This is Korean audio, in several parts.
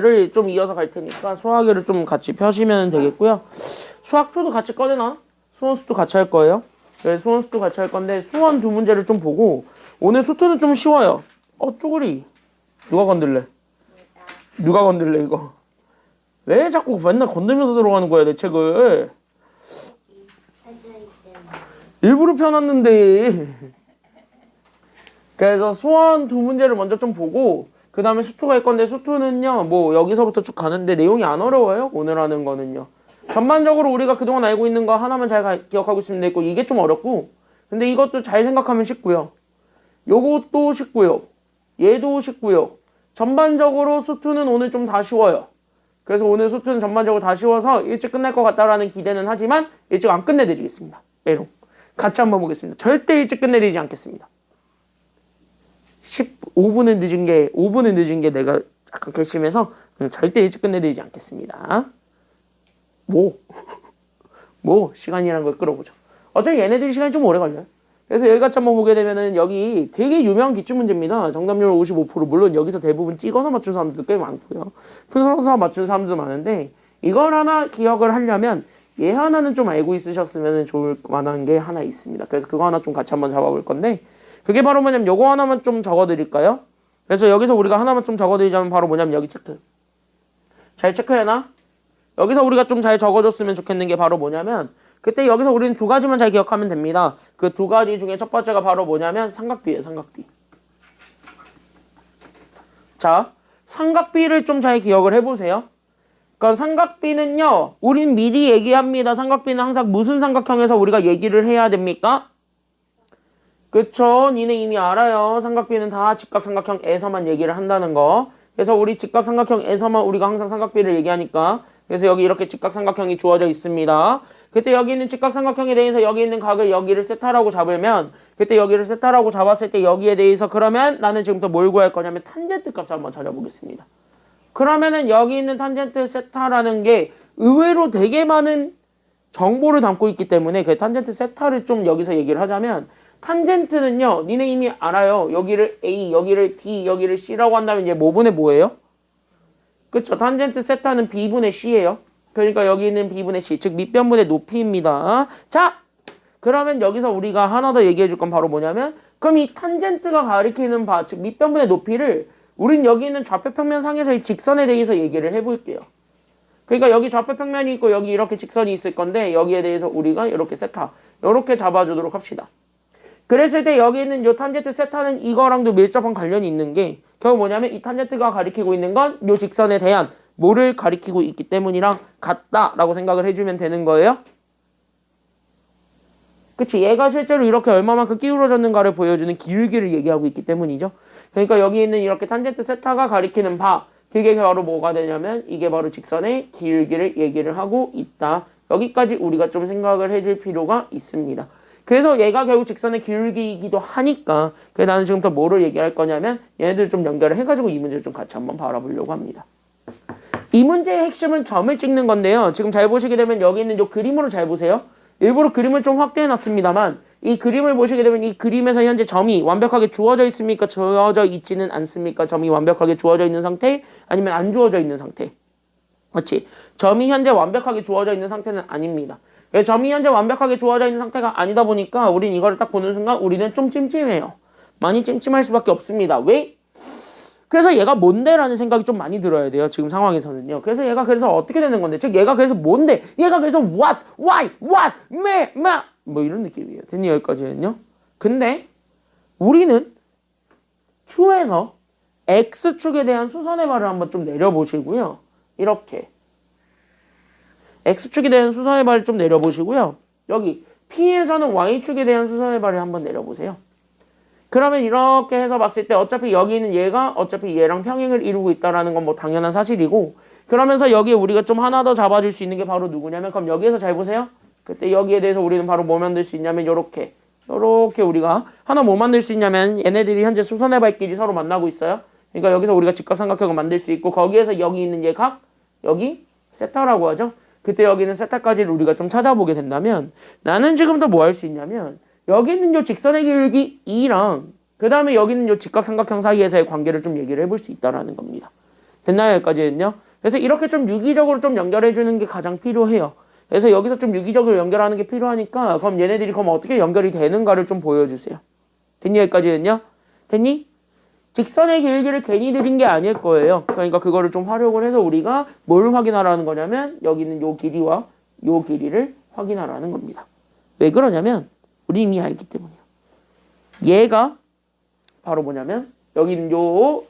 문제를 좀 이어서 갈 테니까 수학여를 좀 같이 펴시면 되겠고요. 수학초도 같이 꺼내놔. 수원수도 같이 할 거예요. 네, 수원수도 같이 할 건데 수원 두 문제를 좀 보고 오늘 수투는 좀 쉬워요. 쪼그리. 누가 건들래? 누가 건들래 이거? 왜 자꾸 맨날 건들면서 들어가는 거야 내 책을? 일부러 펴놨는데. 그래서 수원 두 문제를 먼저 좀 보고 그 다음에 수투가 할 건데 수투는요 뭐 여기서부터 쭉 가는데 내용이 안 어려워요. 오늘 하는 거는요. 전반적으로 우리가 그동안 알고 있는 거 하나만 잘 기억하고 있으면 되고 이게 좀 어렵고 근데 이것도 잘 생각하면 쉽고요. 요것도 쉽고요. 얘도 쉽고요. 전반적으로 수투는 오늘 좀 다 쉬워요. 그래서 오늘 수투는 전반적으로 다 쉬워서 일찍 끝날 것 같다라는 기대는 하지만 일찍 안 끝내드리겠습니다. 메롱. 같이 한번 보겠습니다. 절대 일찍 끝내드리지 않겠습니다. 5분은 늦은 게 내가 약간 결심해서 절대 일찍 끝내드리지 않겠습니다. 시간이라는 걸 끌어보죠. 어차피 얘네들이 시간이 좀 오래 걸려요. 그래서 여기같이 한번 보게 되면은 여기 되게 유명한 기출문제입니다. 정답률 55%. 물론 여기서 대부분 찍어서 맞춘 사람들도 꽤 많고요. 풀어서 맞춘 사람들도 많은데 이걸 하나 기억을 하려면 얘 하나는 좀 알고 있으셨으면 좋을 만한 게 하나 있습니다. 그래서 그거 하나 좀 같이 한번 잡아볼 건데 그게 바로 뭐냐면 요거 하나만 좀 적어드릴까요? 그래서 여기서 우리가 하나만 좀 적어드리자면 바로 뭐냐면 여기 체크. 잘 체크해놔? 여기서 우리가 좀 잘 적어줬으면 좋겠는 게 바로 뭐냐면 그때 여기서 우리는 두 가지만 잘 기억하면 됩니다. 그 두 가지 중에 첫 번째가 바로 뭐냐면 삼각비예요. 삼각비. 자, 삼각비를 좀 잘 기억을 해보세요. 그러니까 삼각비는요. 우린 미리 얘기합니다. 삼각비는 항상 무슨 삼각형에서 우리가 얘기를 해야 됩니까? 그쵸? 니네 이미 알아요. 삼각비는 다 직각삼각형에서만 얘기를 한다는 거. 그래서 우리 직각삼각형에서만 우리가 항상 삼각비를 얘기하니까 그래서 여기 이렇게 직각삼각형이 주어져 있습니다. 그때 여기 있는 직각삼각형에 대해서 여기 있는 각을 여기를 세타라고 잡으면 그때 여기를 세타라고 잡았을 때 여기에 대해서 그러면 나는 지금부터 뭘 구할 거냐면 탄젠트 값을 한번 찾아보겠습니다. 그러면은 여기 있는 탄젠트 세타라는 게 의외로 되게 많은 정보를 담고 있기 때문에 그 탄젠트 세타를 좀 여기서 얘기를 하자면 탄젠트는요 니네 이미 알아요. 여기를 A, 여기를 B, 여기를 C라고 한다면 이제 뭐분의 뭐예요? 그쵸? 탄젠트 세타는 B분의 C예요. 그러니까 여기 있는 B분의 C, 즉 밑변분의 높이입니다. 자, 그러면 여기서 우리가 하나 더 얘기해 줄 건 바로 뭐냐면 그럼 이 탄젠트가 가리키는 바, 즉 밑변분의 높이를 우린 여기 있는 좌표평면상에서의 직선에 대해서 얘기를 해볼게요. 그러니까 여기 좌표평면이 있고 여기 이렇게 직선이 있을 건데 여기에 대해서 우리가 이렇게 세타, 이렇게 잡아주도록 합시다. 그랬을 때 여기 있는 이 탄젠트 세타는 이거랑도 밀접한 관련이 있는 게 결국 뭐냐면 이 탄젠트가 가리키고 있는 건 이 직선에 대한 뭐를 가리키고 있기 때문이랑 같다라고 생각을 해주면 되는 거예요. 그치? 얘가 실제로 이렇게 얼마만큼 기울어졌는가를 보여주는 기울기를 얘기하고 있기 때문이죠. 그러니까 여기 있는 이렇게 탄젠트 세타가 가리키는 바 그게 바로 뭐가 되냐면 이게 바로 직선의 기울기를 얘기를 하고 있다. 여기까지 우리가 좀 생각을 해줄 필요가 있습니다. 그래서 얘가 결국 직선의 기울기이기도 하니까 그래서 나는 지금부터 뭐를 얘기할 거냐면 얘네들 좀 연결을 해가지고 이 문제를 좀 같이 한번 바라보려고 합니다. 이 문제의 핵심은 점을 찍는 건데요. 지금 잘 보시게 되면 여기 있는 이 그림으로 잘 보세요. 일부러 그림을 좀 확대해 놨습니다만 이 그림을 보시게 되면 이 그림에서 현재 점이 완벽하게 주어져 있습니까? 주어져 있지는 않습니까? 점이 완벽하게 주어져 있는 상태? 아니면 안 주어져 있는 상태? 그렇지? 점이 현재 완벽하게 주어져 있는 상태는 아닙니다. 점이 현재 완벽하게 주어져 있는 상태가 아니다 보니까 우린 이거를 딱 보는 순간 우리는 좀 찜찜해요. 많이 찜찜할 수밖에 없습니다. 왜? 그래서 얘가 뭔데? 라는 생각이 좀 많이 들어야 돼요. 지금 상황에서는요. 그래서 얘가 그래서 어떻게 되는 건데? 즉 얘가 그래서 뭔데? 얘가 그래서 what? why? what? me? ma? 뭐 이런 느낌이에요. 됐니? 여기까지는요. 근데 우리는 Q에서 X축에 대한 수선의 발을 한번 좀 내려보시고요. 이렇게 X축에 대한 수선의 발을 좀 내려보시고요. 여기 P에서는 Y축에 대한 수선의 발을 한번 내려보세요. 그러면 이렇게 해서 봤을 때 어차피 여기 있는 얘가 어차피 얘랑 평행을 이루고 있다는 건 뭐 당연한 사실이고 그러면서 여기에 우리가 좀 하나 더 잡아줄 수 있는 게 바로 누구냐면 그럼 여기에서 잘 보세요. 그때 여기에 대해서 우리는 바로 뭐 만들 수 있냐면 요렇게 우리가 하나 뭐 만들 수 있냐면 얘네들이 현재 수선의 발끼리 서로 만나고 있어요. 그러니까 여기서 우리가 직각삼각형을 만들 수 있고 거기에서 여기 있는 얘 각 여기 세타라고 하죠. 그때 여기는 세타까지를 우리가 좀 찾아보게 된다면 나는 지금부터 뭐 할 수 있냐면 여기 있는 요 직선의 기울기 2랑 그 다음에 여기 있는 요 직각삼각형 사이에서의 관계를 좀 얘기를 해볼 수 있다라는 겁니다. 됐나요? 여기까지는요? 그래서 이렇게 좀 유기적으로 좀 연결해 주는 게 가장 필요해요. 그래서 여기서 좀 유기적으로 연결하는 게 필요하니까 그럼 얘네들이 그럼 어떻게 연결이 되는가를 좀 보여주세요. 됐니? 여기까지는요? 됐니? 직선의 길기를 괜히 드린 게 아닐 거예요. 그러니까 그거를 좀 활용을 해서 우리가 뭘 확인하라는 거냐면 여기 있는 요 길이와 요 길이를 확인하라는 겁니다. 왜 그러냐면 우리 이미 알기 때문이에요. 얘가 바로 뭐냐면 여기 있는 요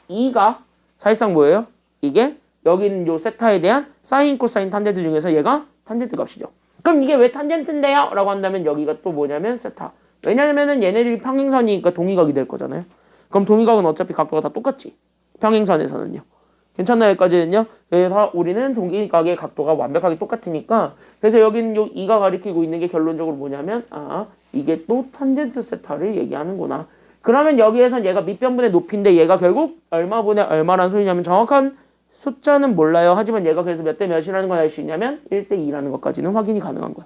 2가 사실상 뭐예요? 이게 여기 있는 요 세타에 대한 사인, 코사인, 탄젠트 중에서 얘가 탄젠트 값이죠. 그럼 이게 왜 탄젠트인데요? 라고 한다면 여기가 또 뭐냐면 세타. 왜냐면은 얘네들이 평행선이니까 동위각이 될 거잖아요. 그럼 동위각은 어차피 각도가 다 똑같지. 평행선에서는요. 괜찮나요? 여기까지는요. 그래서 우리는 동위각의 각도가 완벽하게 똑같으니까 그래서 여기는 요 2가 가리키고 있는 게 결론적으로 뭐냐면 이게 또 탄젠트 세타를 얘기하는구나. 그러면 여기에선 얘가 밑변분의 높이인데 얘가 결국 얼마분의 얼마라는 소리냐면 정확한 숫자는 몰라요. 하지만 얘가 그래서 몇 대 몇이라는 걸 알 수 있냐면 1대 2라는 것까지는 확인이 가능한 거야.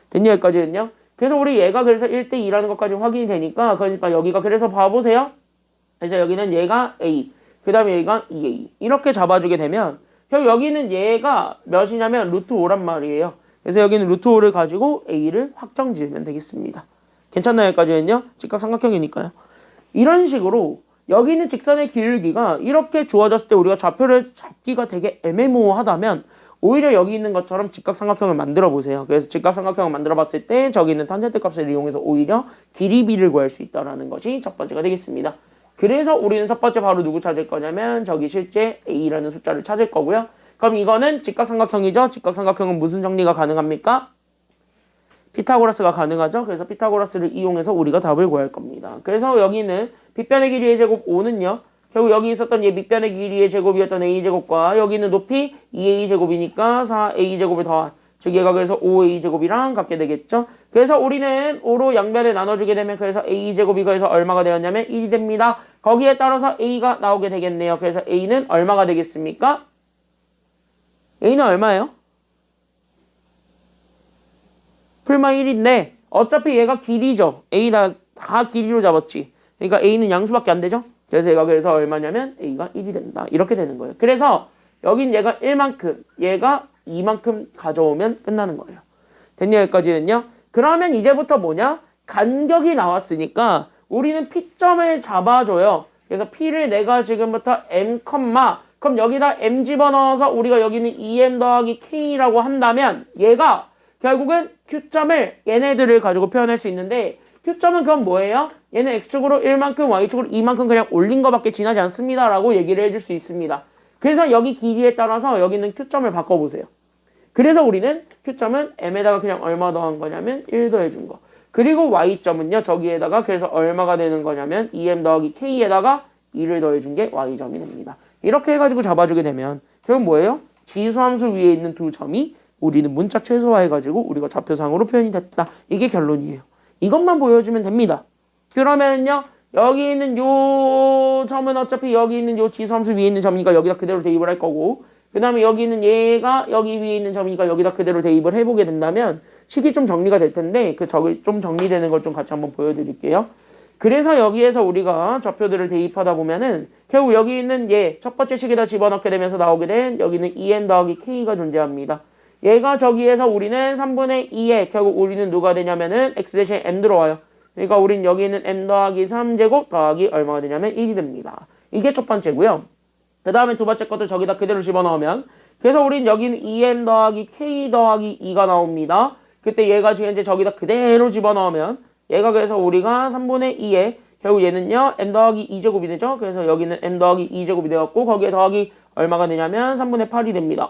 됐냐? 여기까지는요. 그래서 우리 얘가 그래서 1대 2라는 것까지 확인이 되니까 그러니까 여기가 그래서 봐보세요. 그래서 여기는 얘가 A, 그 다음에 얘가 2A 이렇게 잡아주게 되면 여기는 얘가 몇이냐면 루트 5란 말이에요. 그래서 여기는 루트 5를 가지고 A를 확정 지으면 되겠습니다. 괜찮나요? 여기까지는요. 직각삼각형이니까요. 이런 식으로 여기 있는 직선의 길기가 이렇게 주어졌을 때 우리가 좌표를 잡기가 되게 애매모호하다면 오히려 여기 있는 것처럼 직각삼각형을 만들어 보세요. 그래서 직각삼각형을 만들어 봤을 때 저기 있는 탄젠트 값을 이용해서 오히려 길이비를 구할 수 있다는 것이 첫 번째가 되겠습니다. 그래서 우리는 첫 번째 바로 누구 찾을 거냐면 저기 실제 A라는 숫자를 찾을 거고요. 그럼 이거는 직각삼각형이죠. 직각삼각형은 무슨 정리가 가능합니까? 피타고라스가 가능하죠. 그래서 피타고라스를 이용해서 우리가 답을 구할 겁니다. 그래서 여기는 빗변의 길이의 제곱 5는요. 결국 여기 있었던 얘 밑변의 길이의 제곱이었던 A제곱과 여기 있는 높이 2A제곱이니까 4A제곱을 더한 즉 얘가 그래서 5A제곱이랑 같게 되겠죠. 그래서 우리는 5로 양변에 나눠주게 되면 그래서 A제곱이 그래서 얼마가 되었냐면 1이 됩니다. 거기에 따라서 A가 나오게 되겠네요. 그래서 A는 얼마가 되겠습니까? A는 얼마예요? 풀마 1인데 어차피 얘가 길이죠. A 다 길이로 잡았지. 그러니까 A는 양수밖에 안 되죠. 그래서 얘가 그래서 얼마냐면 A가 1이 된다. 이렇게 되는 거예요. 그래서 여긴 얘가 1만큼, 얘가 2만큼 가져오면 끝나는 거예요. 됐냐? 여기까지는요. 그러면 이제부터 뭐냐? 간격이 나왔으니까 우리는 P점을 잡아줘요. 그래서 P를 내가 지금부터 M, 그럼 여기다 M 집어넣어서 우리가 여기는 2M 더하기 K라고 한다면 얘가 결국은 Q점을 얘네들을 가지고 표현할 수 있는데 Q점은 그럼 뭐예요? 얘는 X축으로 1만큼, Y축으로 2만큼 그냥 올린 거밖에 지나지 않습니다. 라고 얘기를 해줄 수 있습니다. 그래서 여기 길이에 따라서 여기는 Q점을 바꿔보세요. 그래서 우리는 Q점은 M에다가 그냥 얼마 더한 거냐면 1 더해준 거. 그리고 Y점은요. 저기에다가 그래서 얼마가 되는 거냐면 2M 더하기 K에다가 2를 더해준 게 Y점이 됩니다. 이렇게 해가지고 잡아주게 되면 결국 뭐예요? 지수함수 위에 있는 두 점이 우리는 문자 최소화해가지고 우리가 좌표상으로 표현이 됐다. 이게 결론이에요. 이것만 보여주면 됩니다. 그러면요. 여기 있는 요 점은 어차피 여기 있는 요 지수함수 위에 있는 점이니까 여기다 그대로 대입을 할 거고 그 다음에 여기 있는 얘가 여기 위에 있는 점이니까 여기다 그대로 대입을 해보게 된다면 식이 좀 정리가 될 텐데 그 적이 좀 정리되는 걸 좀 같이 한번 보여드릴게요. 그래서 여기에서 우리가 좌표들을 대입하다 보면은 결국 여기 있는 얘 첫 번째 식에다 집어넣게 되면서 나오게 된 여기는 2m 더하기 k가 존재합니다. 얘가 저기에서 우리는 3분의 2에 결국 우리는 누가 되냐면은 x 대신 m 들어와요. 그러니까 우린 여기 있는 m 더하기 3제곱 더하기 얼마가 되냐면 1이 됩니다. 이게 첫 번째고요. 그 다음에 두 번째 것도 저기다 그대로 집어넣으면 그래서 우린 여기는 2m 더하기 k 더하기 2가 나옵니다. 그때 얘가 지금 이제 저기다 그대로 집어넣으면 얘가 그래서 우리가 3분의 2에 결국 얘는요 m 더하기 2제곱이 되죠. 그래서 여기는 m 더하기 2제곱이 되었고 거기에 더하기 얼마가 되냐면 3분의 8이 됩니다.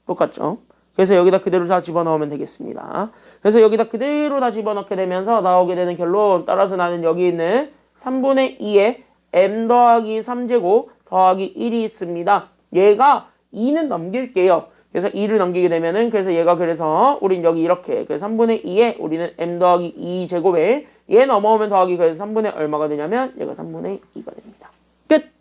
똑같죠? 그래서 여기다 그대로 다 집어넣으면 되겠습니다. 그래서 여기다 그대로 다 집어넣게 되면서 나오게 되는 결론 따라서 나는 여기 있는 3분의 2에 m 더하기 3제곱 더하기 1이 있습니다. 얘가 2는 넘길게요. 그래서 2를 넘기게 되면은 그래서 얘가 그래서 우린 여기 이렇게 그래서 3분의 2에 우리는 m 더하기 2제곱에 얘 넘어오면 더하기 그래서 3분의 얼마가 되냐면 얘가 3분의 2가 됩니다. 끝!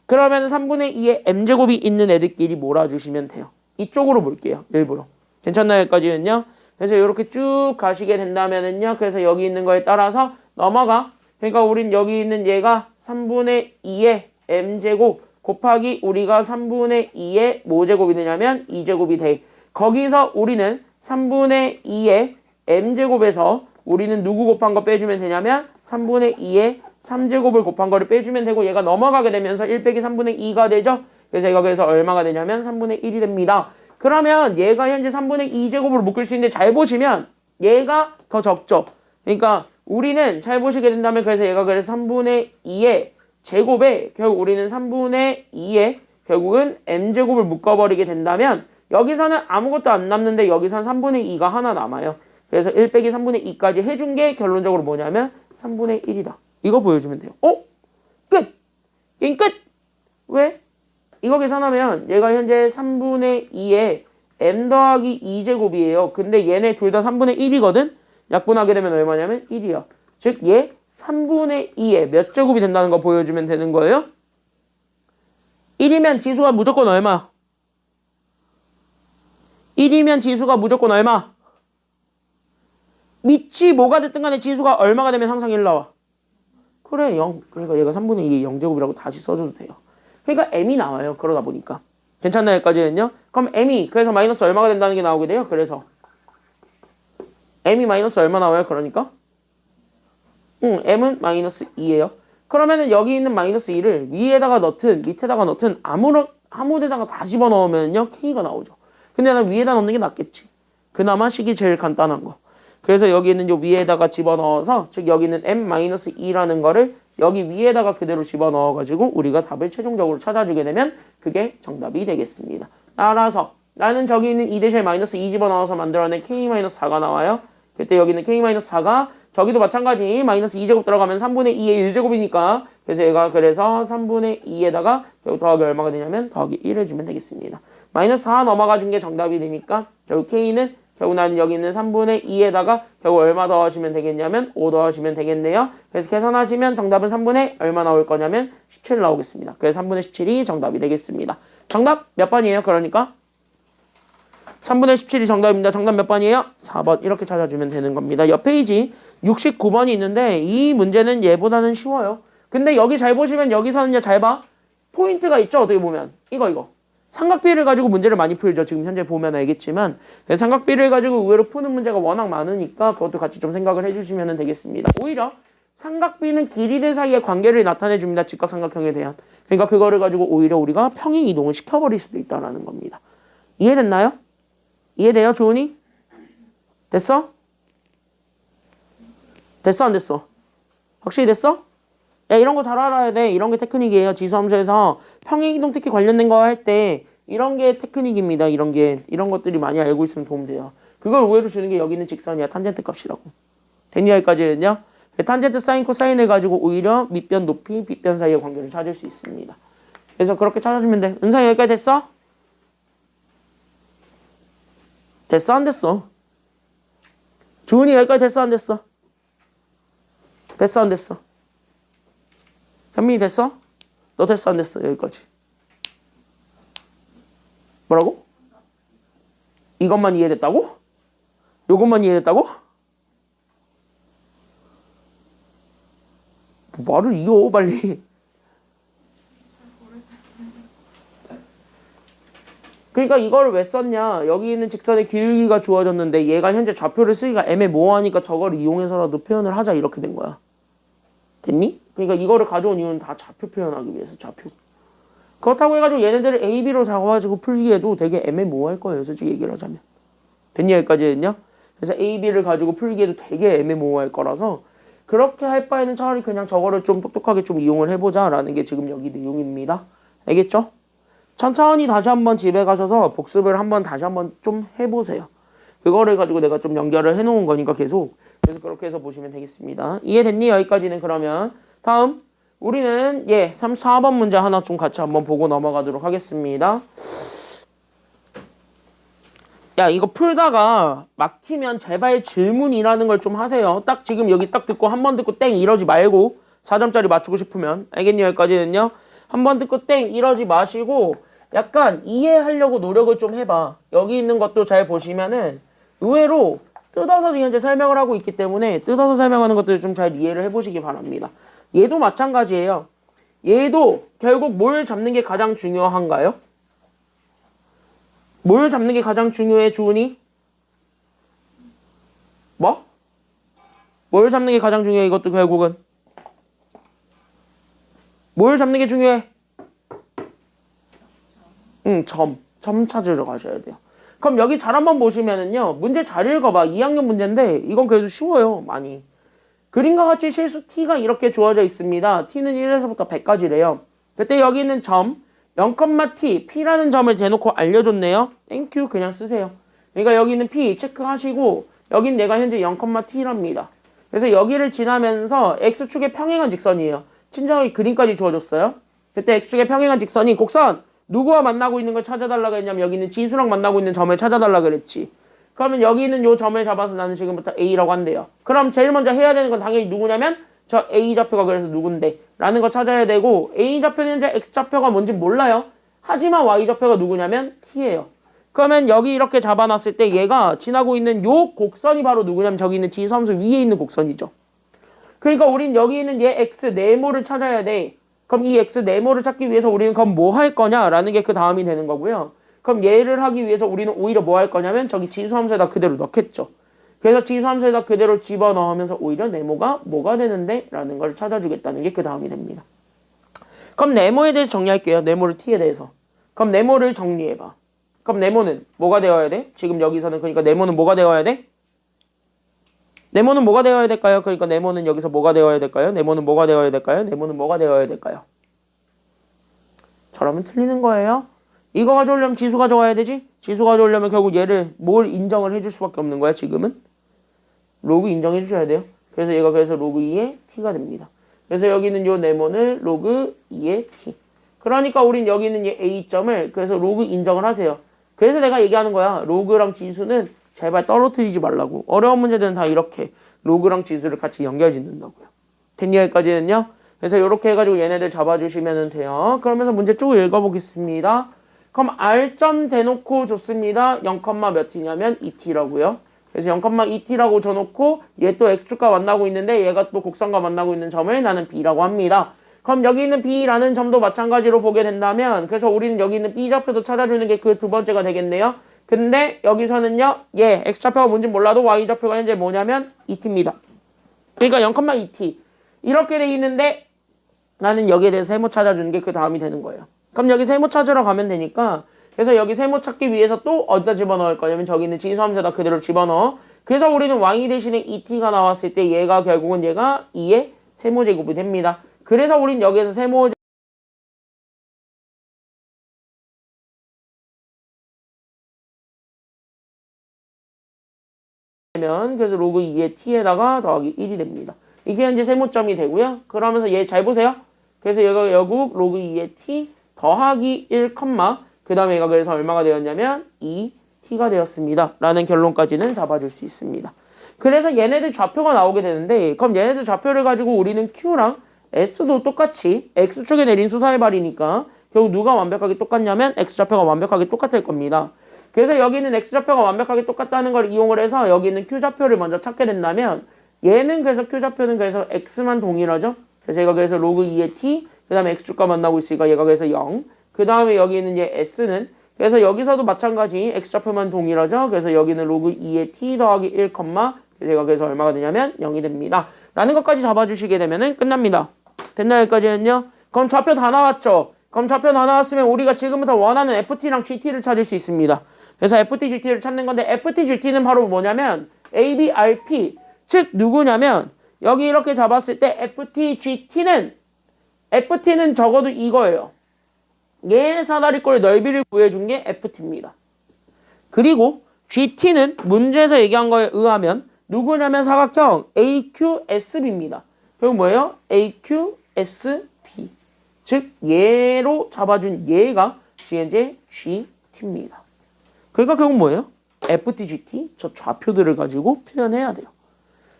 그러면 3분의 2에 m제곱이 있는 애들끼리 몰아주시면 돼요. 이쪽으로 볼게요. 일부러. 괜찮나요? 여기까지는요. 그래서 이렇게 쭉 가시게 된다면은요. 그래서 여기 있는 거에 따라서 넘어가. 그러니까 우린 여기 있는 얘가 3분의 2의 m제곱 곱하기 우리가 3분의 2의 뭐 제곱이 되냐면 2제곱이 돼. 거기서 우리는 3분의 2의 m제곱에서 우리는 누구 곱한 거 빼주면 되냐면 3분의 2의 3제곱을 곱한 거를 빼주면 되고 얘가 넘어가게 되면서 1 빼기 3분의 2가 되죠. 그래서 얘가 그래서 얼마가 되냐면 3분의 1이 됩니다. 그러면 얘가 현재 3분의 2제곱으로 묶을 수 있는데 잘 보시면 얘가 더 적죠. 그러니까 우리는 잘 보시게 된다면 그래서 얘가 그래서 3분의 2의 제곱에 결국 우리는 3분의 2의 결국은 m제곱을 묶어버리게 된다면 여기서는 아무것도 안 남는데 여기서는 3분의 2가 하나 남아요. 그래서 1 빼기 3분의 2까지 해준 게 결론적으로 뭐냐면 3분의 1이다. 이거 보여주면 돼요. 끝! 게임 끝! 왜? 이거 계산하면 얘가 현재 3분의 2에 m 더하기 2제곱이에요. 근데 얘네 둘 다 3분의 1이거든? 약분하게 되면 얼마냐면 1이야. 즉 얘 3분의 2에 몇 제곱이 된다는 거 보여주면 되는 거예요. 1이면 지수가 무조건 얼마? 1이면 지수가 무조건 얼마? 밑이 뭐가 됐든 간에 지수가 얼마가 되면 항상 1 나와. 그래 0. 그러니까 얘가 3분의 2의 0제곱이라고 다시 써줘도 돼요. 그러니까 m이 나와요. 그러다 보니까. 괜찮나요? 여기까지는요? 그럼 m이 그래서 마이너스 얼마가 된다는 게 나오게 돼요. 그래서 m이 마이너스 얼마 나와요? 그러니까 m은 마이너스 2예요. 그러면은 여기 있는 마이너스 2를 위에다가 넣든 밑에다가 넣든 아무 데다가 다 집어넣으면요 k가 나오죠. 근데 난 위에다 넣는 게 낫겠지. 그나마 식이 제일 간단한 거. 그래서 여기 있는 요 위에다가 집어넣어서 즉 여기 있는 m-2라는 거를 여기 위에다가 그대로 집어넣어가지고 우리가 답을 최종적으로 찾아주게 되면 그게 정답이 되겠습니다. 따라서 나는 저기 있는 2 대신에 마이너스 2 집어넣어서 만들어낸 k-4가 나와요. 그때 여기 있는 k-4가 저기도 마찬가지 마이너스 2제곱 들어가면 3분의 2의 1제곱이니까 그래서 얘가 그래서 3분의 2에다가 결국 더하기 얼마가 되냐면 더하기 1 해주면 되겠습니다. 마이너스 4 넘어가 준 게 정답이 되니까 결국 k는 결국 나는 여기 있는 3분의 2에다가 결국 얼마 더하시면 되겠냐면 5 더하시면 되겠네요. 그래서 계산하시면 정답은 3분의 얼마 나올 거냐면 17 나오겠습니다. 그래서 3분의 17이 정답이 되겠습니다. 정답 몇 번이에요? 그러니까 3분의 17이 정답입니다. 정답 몇 번이에요? 4번 이렇게 찾아주면 되는 겁니다. 옆 페이지 69번이 있는데 이 문제는 얘보다는 쉬워요. 근데 여기 잘 보시면 여기서는 잘 봐. 포인트가 있죠. 어떻게 보면 이거 삼각비를 가지고 문제를 많이 풀죠. 지금 현재 보면 알겠지만 삼각비를 가지고 의외로 푸는 문제가 워낙 많으니까 그것도 같이 좀 생각을 해주시면 되겠습니다. 오히려 삼각비는 길이들 사이의 관계를 나타내 줍니다. 직각삼각형에 대한. 그러니까 그거를 가지고 오히려 우리가 평행 이동을 시켜버릴 수도 있다는 겁니다. 이해됐나요? 이해돼요? 조은이? 됐어? 됐어 안 됐어? 확실히 됐어? 야 이런 거 잘 알아야 돼. 이런 게 테크닉이에요. 지수함수에서 평행이동 특히 관련된 거 할 때 이런 게 테크닉입니다. 이런 것들이 많이 알고 있으면 도움돼요. 그걸 오해로 주는 게 여기 있는 직선이야. 탄젠트 값이라고. 됐니 여기까지는요? 탄젠트 사인 코사인을 가지고 오히려 밑변 높이 빗변 사이의 관계를 찾을 수 있습니다. 그래서 그렇게 찾아주면 돼. 은상이 여기까지 됐어? 됐어 안 됐어? 주은이 여기까지 됐어 안 됐어? 됐어 안 됐어? 현민이 됐어? 너 됐어 안 됐어? 여기까지. 뭐라고? 이것만 이해됐다고? 요것만 이해됐다고? 말을 이어 빨리. 그러니까 이거를 왜 썼냐. 여기 있는 직선의 길이가 주어졌는데 얘가 현재 좌표를 쓰기가 애매모호하니까 저걸 이용해서라도 표현을 하자 이렇게 된 거야. 됐니? 그러니까 이거를 가져온 이유는 다 좌표 표현하기 위해서 좌표. 그렇다고 해가지고 얘네들을 A, B로 잡아가지고 풀기에도 되게 애매모호할 거예요. 솔직히 얘기를 하자면. 됐니? 여기까지는요? 그래서 A, B를 가지고 풀기에도 되게 애매모호할 거라서 그렇게 할 바에는 차라리 그냥 저거를 좀 똑똑하게 좀 이용을 해보자라는 게 지금 여기 내용입니다. 알겠죠? 천천히 다시 한번 집에 가셔서 복습을 한번 다시 한번 좀 해보세요. 그거를 가지고 내가 좀 연결을 해놓은 거니까 계속. 그래서 그렇게 해서 보시면 되겠습니다. 이해됐니? 여기까지는 그러면. 다음 우리는 4번 문제 하나 좀 같이 한번 보고 넘어가도록 하겠습니다. 야 이거 풀다가 막히면 제발 질문이라는 걸 좀 하세요. 딱 지금 여기 딱 듣고 한 번 듣고 땡 이러지 말고 4점짜리 맞추고 싶으면 알겠니? 여기까지는요. 한 번 듣고 땡 이러지 마시고 약간 이해하려고 노력을 좀 해봐. 여기 있는 것도 잘 보시면은 의외로 뜯어서 지금 현재 설명을 하고 있기 때문에 뜯어서 설명하는 것들을 좀 잘 이해를 해보시기 바랍니다. 얘도 마찬가지예요. 얘도 결국 뭘 잡는 게 가장 중요한가요? 뭘 잡는 게 가장 중요해, 주은이? 뭐? 뭘 잡는 게 가장 중요해, 이것도 결국은? 뭘 잡는 게 중요해? 점 찾으러 가셔야 돼요. 그럼 여기 잘 한번 보시면은요, 문제 잘 읽어봐. 2학년 문제인데, 이건 그래도 쉬워요, 많이. 그림과 같이 실수 t가 이렇게 주어져 있습니다. t는 1에서부터 100까지래요. 그때 여기 있는 점, 0,t, p라는 점을 대놓고 알려줬네요. 땡큐, 그냥 쓰세요. 그러니까 여기 있는 p 체크하시고, 여긴 내가 현재 0,t랍니다. 그래서 여기를 지나면서 x축의 평행한 직선이에요. 친절하게 그림까지 주어졌어요. 그때 x축의 평행한 직선이 곡선, 누구와 만나고 있는 걸 찾아달라고 했냐면 여기 있는 지수랑 만나고 있는 점을 찾아달라고 그랬지. 그러면 여기 있는 요 점을 잡아서 나는 지금부터 A라고 한대요. 그럼 제일 먼저 해야 되는 건 당연히 누구냐면 저 A 좌표가 그래서 누군데 라는 거 찾아야 되고 A 좌표는 현재 X 좌표가 뭔지 몰라요. 하지만 Y 좌표가 누구냐면 T예요. 그러면 여기 이렇게 잡아놨을 때 얘가 지나고 있는 요 곡선이 바로 누구냐면 저기 있는 지수함수 위에 있는 곡선이죠. 그러니까 우린 여기 있는 얘 X 네모를 찾아야 돼. 그럼 이 X 네모를 찾기 위해서 우리는 그럼 뭐 할 거냐라는 게 그 다음이 되는 거고요. 그럼 얘를 하기 위해서 우리는 오히려 뭐 할 거냐면 저기 지수함수에다 그대로 넣겠죠. 그래서 지수함수에다 그대로 집어넣으면서 오히려 네모가 뭐가 되는데? 라는 걸 찾아주겠다는 게 그 다음이 됩니다. 그럼 네모에 대해서 정리할게요. 네모를 t에 대해서. 그럼 네모를 정리해봐. 그럼 네모는 뭐가 되어야 돼? 지금 여기서는 그러니까 네모는 뭐가 되어야 돼? 네모는 뭐가 되어야 될까요? 그러니까 네모는 여기서 뭐가 되어야 될까요? 네모는 뭐가 되어야 될까요? 네모는 뭐가 되어야 될까요? 저라면 틀리는 거예요. 이거 가져오려면 지수 가져와야 되지? 지수 가져오려면 결국 얘를 뭘 인정을 해줄 수밖에 없는 거야, 지금은? 로그 인정해 주셔야 돼요. 그래서 얘가 그래서 로그 2의 t가 됩니다. 그래서 여기는 요 네모는 로그 2의 t. 그러니까 우린 여기 있는 얘 a점을 그래서 로그 인정을 하세요. 그래서 내가 얘기하는 거야. 로그랑 지수는 제발 떨어뜨리지 말라고. 어려운 문제들은 다 이렇게 로그랑 지수를 같이 연결짓는다고요. 됐니 여기까지는요? 그래서 이렇게 해가지고 얘네들 잡아주시면 돼요. 그러면서 문제 쭉 읽어보겠습니다. 그럼 R점 대놓고 줬습니다. 0, 몇 t냐면 2t라고요. 그래서 0,2t라고 줘놓고 얘 또 x축과 만나고 있는데 얘가 또 곡선과 만나고 있는 점을 나는 b라고 합니다. 그럼 여기 있는 b라는 점도 마찬가지로 보게 된다면 그래서 우리는 여기 있는 b좌표도 찾아주는 게 그 두 번째가 되겠네요. 근데 여기서는요. 얘 x좌표가 뭔지 몰라도 y좌표가 현재 뭐냐면 2t입니다. 그러니까 0,2t 이렇게 돼 있는데 나는 여기에 대해서 세모 찾아주는 게 그 다음이 되는 거예요. 그럼 여기 세모 찾으러 가면 되니까 그래서 여기 세모 찾기 위해서 또 어디다 집어넣을 거냐면 저기 있는 지수함수에다 그대로 집어넣어. 그래서 우리는 y 대신에 2t가 나왔을 때 얘가 결국은 얘가 2의 세모제곱이 됩니다. 그래서 우린 여기에서 세모 되면 그래서 로그 2의 t에다가 더하기 1이 됩니다. 이게 현재 세모점이 되고요. 그러면서 얘 잘 보세요. 그래서 얘가 결국 로그 2의 t 더하기 1, 그 다음에 얘가 그래서 얼마가 되었냐면 2t가 되었습니다. 라는 결론까지는 잡아줄 수 있습니다. 그래서 얘네들 좌표가 나오게 되는데 그럼 얘네들 좌표를 가지고 우리는 q랑 s도 똑같이 x축에 내린 수사의 발이니까 결국 누가 완벽하게 똑같냐면 x좌표가 완벽하게 똑같을 겁니다. 그래서 여기는 x좌표가 완벽하게 똑같다는 걸 이용을 해서 여기 있는 q좌표를 먼저 찾게 된다면 얘는 그래서 q좌표는 그래서 x만 동일하죠. 그래서 얘가 그래서 로그 2의 t 그 다음에 x축과 만나고 있으니까 얘가 그래서 0 그 다음에 여기 있는 얘 s는 그래서 여기서도 마찬가지 x좌표만 동일하죠. 그래서 여기는 로그 2의 t 더하기 1, 그래서 얘가 그래서 얼마가 되냐면 0이 됩니다. 라는 것까지 잡아주시게 되면은 끝납니다. 됐나요? 여기까지는요? 그럼 좌표 다 나왔죠? 그럼 좌표 다 나왔으면 우리가 지금부터 원하는 ft랑 gt를 찾을 수 있습니다. 그래서 ft, gt를 찾는 건데 ft, gt는 바로 뭐냐면 a, b, r, p 즉 누구냐면 여기 이렇게 잡았을 때 ft, ft는 적어도 이거예요. 얘 사다리꼴의 넓이를 구해준 게 ft입니다. 그리고 gt는 문제에서 얘기한 거에 의하면 누구냐면 사각형 AQSB입니다. 그리고 뭐예요? AQSB. 즉 얘로 잡아준 얘가 현재 GT입니다. 그러니까 결국 뭐예요? FT, GT 저 좌표들을 가지고 표현해야 돼요.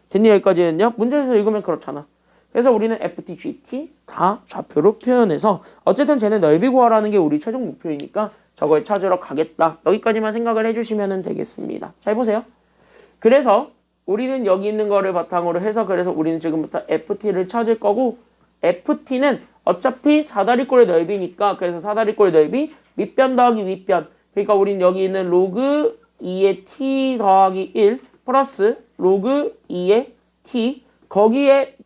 됐니 여기까지는요? 문제에서 읽으면 그렇잖아. 그래서 우리는 FT, GT 다 좌표로 표현해서 어쨌든 쟤네 넓이 구하라는 게 우리 최종 목표이니까 저걸 찾으러 가겠다. 여기까지만 생각을 해주시면 되겠습니다. 잘 보세요. 그래서 우리는 여기 있는 거를 바탕으로 해서 그래서 우리는 지금부터 FT를 찾을 거고 FT는 어차피 사다리꼴의 넓이니까 그래서 사다리꼴의 넓이 밑변 더하기 윗변 그러니까 우린 여기 있는 로그 2의 t 더하기 1 플러스 로그 2의 t 거기에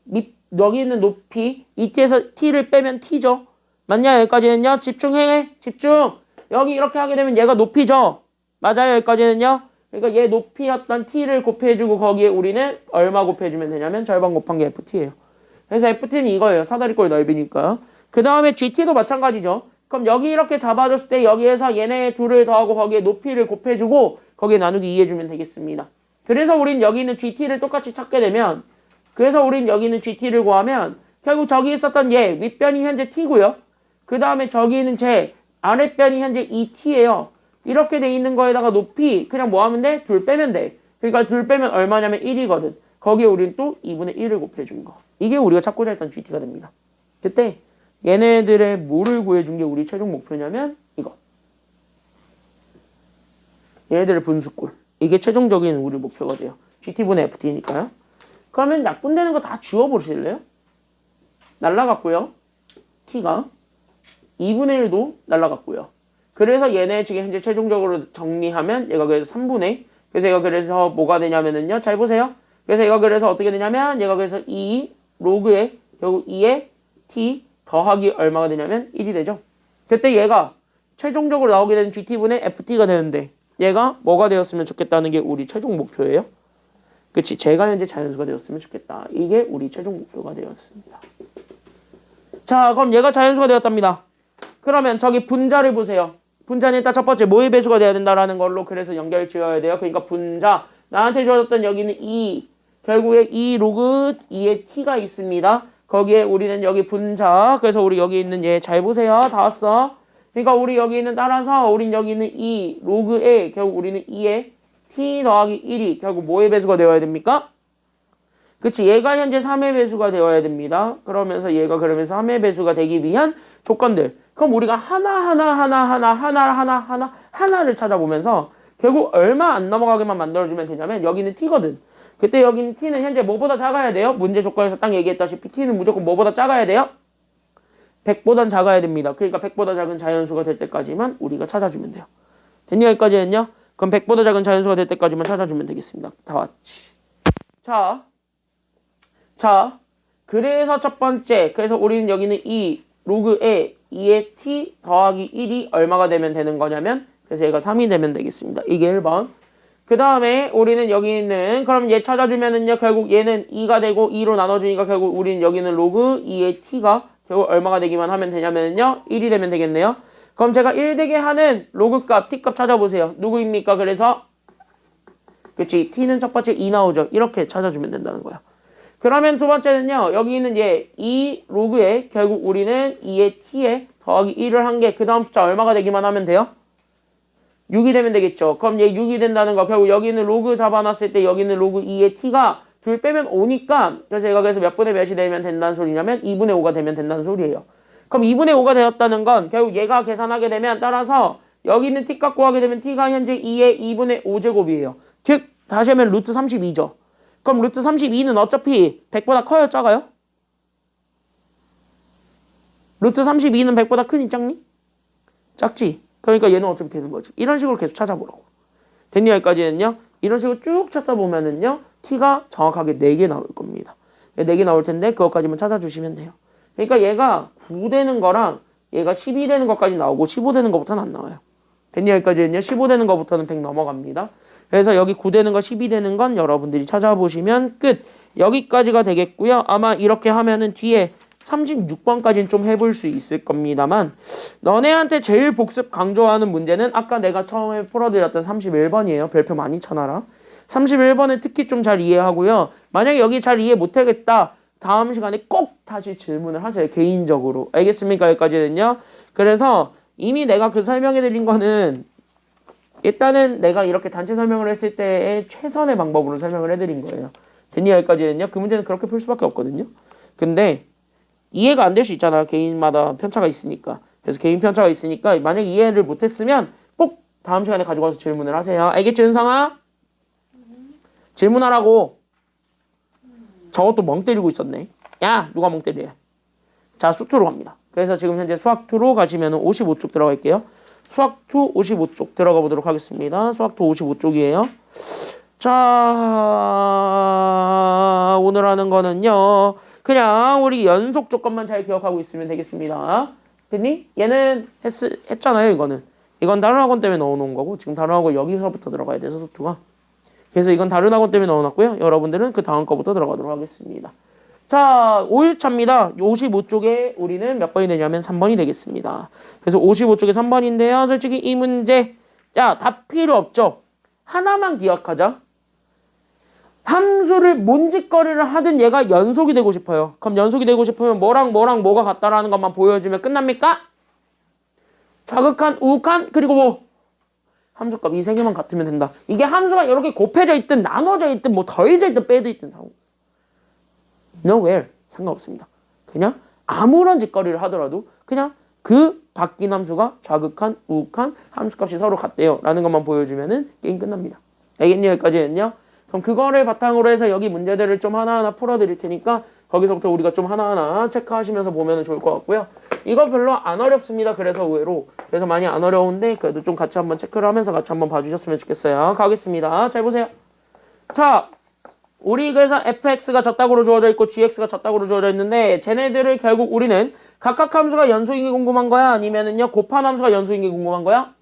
여기 있는 높이 이 t에서 t를 빼면 t죠. 맞냐? 여기까지는요. 집중해. 집중. 여기 이렇게 하게 되면 얘가 높이죠. 맞아요. 여기까지는요. 그러니까 얘 높이였던 t를 곱해주고 거기에 우리는 얼마 곱해주면 되냐면 절반 곱한 게 ft예요. 그래서 ft는 이거예요. 사다리꼴 넓이니까. 그 다음에 gt도 마찬가지죠. 그럼 여기 이렇게 잡아줬을 때 여기에서 얘네 둘을 더하고 거기에 높이를 곱해주고 거기에 나누기 2 해주면 되겠습니다. 그래서 우린 여기 있는 gt를 똑같이 찾게 되면 그래서 우린 여기 있는 gt를 구하면 결국 저기 있었던 얘 윗변이 현재 t고요. 그 다음에 저기 있는 제 아랫변이 현재 2t예요. 이렇게 돼 있는 거에다가 높이 그냥 뭐 하면 돼? 둘 빼면 돼. 그러니까 둘 빼면 얼마냐면 1이거든. 거기에 우린 또 2분의 1을 곱해준 거. 이게 우리가 찾고자 했던 gt가 됩니다. 그때 얘네들의 뭐를 구해준 게 우리 최종 목표냐면 이거. 얘네들의 분수꼴. 이게 최종적인 우리 목표가 돼요. gt분의 ft니까요. 그러면 약분되는 거 다 지워보실래요? 날라갔고요. t가 2분의 1도 날라갔고요. 그래서 얘네 지금 현재 최종적으로 정리하면 얘가 그래서 3분의 그래서 얘가 그래서 뭐가 되냐면은요. 잘 보세요. 그래서 얘가 그래서 어떻게 되냐면 얘가 그래서 2 로그에 결국 2의 t 더하기 얼마가 되냐면 1이 되죠. 그때 얘가 최종적으로 나오게 되는 gt분의 ft가 되는데 얘가 뭐가 되었으면 좋겠다는 게 우리 최종 목표예요. 그치? 제가 현재 자연수가 되었으면 좋겠다. 이게 우리 최종 목표가 되었습니다. 자, 그럼 얘가 자연수가 되었답니다. 그러면 저기 분자를 보세요. 분자는 일단 첫 번째 뭐의 배수가 돼야 된다라는 걸로 그래서 연결 지어야 돼요. 그러니까 분자 나한테 주어졌던 여기는 2 결국에 2 로그 2의 t가 있습니다. 거기에 우리는 여기 분자 그래서 우리 여기 있는 얘 잘 보세요. 다 왔어. 그러니까 우리 여기 있는 따라서 우린 여기 있는 2 로그에 결국 우리는 2의 t 더하기 1이 결국 뭐의 배수가 되어야 됩니까? 그치 얘가 현재 3의 배수가 되어야 됩니다. 그러면서 얘가 그러면서 3의 배수가 되기 위한 조건들 그럼 우리가 하나를 찾아보면서 결국 얼마 안 넘어가게만 만들어주면 되냐면 여기는 t거든. 그때 여기는 t는 현재 뭐보다 작아야 돼요? 문제 조건에서 딱 얘기했다시피 t는 무조건 뭐보다 작아야 돼요? 100보단 작아야 됩니다. 그러니까 100보다 작은 자연수가 될 때까지만 우리가 찾아주면 돼요. 됐냐 여기까지는요? 그럼 100보다 작은 자연수가 될 때까지만 찾아주면 되겠습니다. 다 왔지. 자, 그래서 첫 번째 그래서 우리는 여기는 2 로그에 2의 t 더하기 1이 얼마가 되면 되는 거냐면 그래서 얘가 3이 되면 되겠습니다. 이게 1번. 그 다음에 우리는 여기 있는 그럼 얘 찾아주면은요 결국 얘는 2가 되고 2로 나눠주니까 결국 우리는 여기는 로그 2의 t가 결국 얼마가 되기만 하면 되냐면은요 1이 되면 되겠네요. 그럼 제가 1 되게 하는 로그 값 t 값 찾아보세요. 누구입니까? 그래서 그치 t는 첫 번째 2 나오죠. 이렇게 찾아주면 된다는 거야. 그러면 두 번째는요. 여기 있는 얘 2 로그에 결국 우리는 2의 t에 더하기 1을 한 게 그 다음 숫자 얼마가 되기만 하면 돼요? 6이 되면 되겠죠. 그럼 얘 6이 된다는 거 결국 여기는 로그 잡아놨을 때 여기는 로그 2의 t가 둘 빼면 5니까 그래서 얘가 그래서 몇 분의 몇이 되면 된다는 소리냐면 2분의 5가 되면 된다는 소리예요. 그럼 2분의 5가 되었다는 건 결국 얘가 계산하게 되면 따라서 여기 있는 t 값 구하게 되면 t가 현재 2의 2분의 5제곱이에요. 즉 다시 하면 루트 32죠. 그럼 루트 32는 어차피 100보다 커요? 작아요? 루트 32는 100보다 크니 작니? 작지? 그러니까 얘는 어차피 되는 거지. 이런 식으로 계속 찾아보라고. 됐냐 여기까지는요? 이런 식으로 쭉 찾다 보면은요 t가 정확하게 4개 나올 겁니다. 4개 나올 텐데 그것까지만 찾아주시면 돼요. 그러니까 얘가 9 되는 거랑 얘가 12 되는 것까지 나오고 15 되는 것부터는 안 나와요. 됐냐 여기까지는요? 15 되는 것부터는 100 넘어갑니다. 그래서 여기 9 되는 거 12 되는 건 여러분들이 찾아보시면 끝. 여기까지가 되겠고요. 아마 이렇게 하면은 뒤에 36번까지는 좀 해볼 수 있을 겁니다만 너네한테 제일 복습 강조하는 문제는 아까 내가 처음에 풀어드렸던 31번이에요. 별표 많이 쳐놔라. 31번을 특히 좀 잘 이해하고요. 만약에 여기 잘 이해 못하겠다. 다음 시간에 꼭 다시 질문을 하세요. 개인적으로. 알겠습니까? 여기까지는요. 그래서 이미 내가 그 설명해드린 거는 일단은 내가 이렇게 단체 설명을 했을 때의 최선의 방법으로 설명을 해드린 거예요. 됐냐 여기까지는요. 그 문제는 그렇게 풀 수밖에 없거든요. 근데 이해가 안 될 수 있잖아. 개인마다 편차가 있으니까. 그래서 개인 편차가 있으니까 만약에 이해를 못했으면 꼭 다음 시간에 가지고 와서 질문을 하세요. 알겠지 은성아? 질문하라고. 저것도 멍 때리고 있었네. 야, 누가 멍 때리래. 자, 수투로 갑니다. 그래서 지금 현재 수학2로 가시면 55쪽 들어갈게요. 수학2 55쪽 들어가 보도록 하겠습니다. 수학2 55쪽이에요. 자, 오늘 하는 거는요. 그냥 우리 연속 조건만 잘 기억하고 있으면 되겠습니다. 됐니? 얘는 했잖아요, 이거는. 이건 다른 학원 때문에 넣어놓은 거고, 지금 다른 학원 여기서부터 들어가야 돼서 수투가. 그래서 이건 다른 학원 때문에 넣어놨고요. 여러분들은 그 다음 거부터 들어가도록 하겠습니다. 자, 5일차입니다. 55쪽에 우리는 몇 번이 되냐면 3번이 되겠습니다. 그래서 55쪽에 3번인데요. 솔직히 이 문제, 야, 답 필요 없죠? 하나만 기억하자. 함수를 뭔 짓거리를 하든 얘가 연속이 되고 싶어요. 그럼 연속이 되고 싶으면 뭐랑 뭐가 같다라는 것만 보여주면 끝납니까? 좌극한, 우극한, 그리고 뭐 함수값 이 세 개만 같으면 된다. 이게 함수가 이렇게 곱해져 있든 나눠져 있든 뭐 더해져 있든 빼져 있든 nowhere 상관없습니다. 그냥 아무런 짓거리를 하더라도 그냥 그 바뀐 함수가 좌극한, 우극한 함수값이 서로 같대요 라는 것만 보여주면은 게임 끝납니다. 알겠니? 여기까지는요. 그럼 그거를 바탕으로 해서 여기 문제들을 좀 하나하나 풀어드릴 테니까 거기서부터 우리가 좀 하나하나 체크하시면서 보면 좋을 것 같고요. 이거 별로 안 어렵습니다. 그래서 의외로. 그래서 많이 안 어려운데 그래도 좀 같이 한번 체크를 하면서 같이 한번 봐주셨으면 좋겠어요. 가겠습니다. 잘 보세요. 자, 우리 그래서 fx가 저땅으로 주어져 있고 gx가 저땅으로 주어져 있는데 쟤네들을 결국 우리는 각각 함수가 연속인 게 궁금한 거야? 아니면은요 곱한 함수가 연속인 게 궁금한 거야?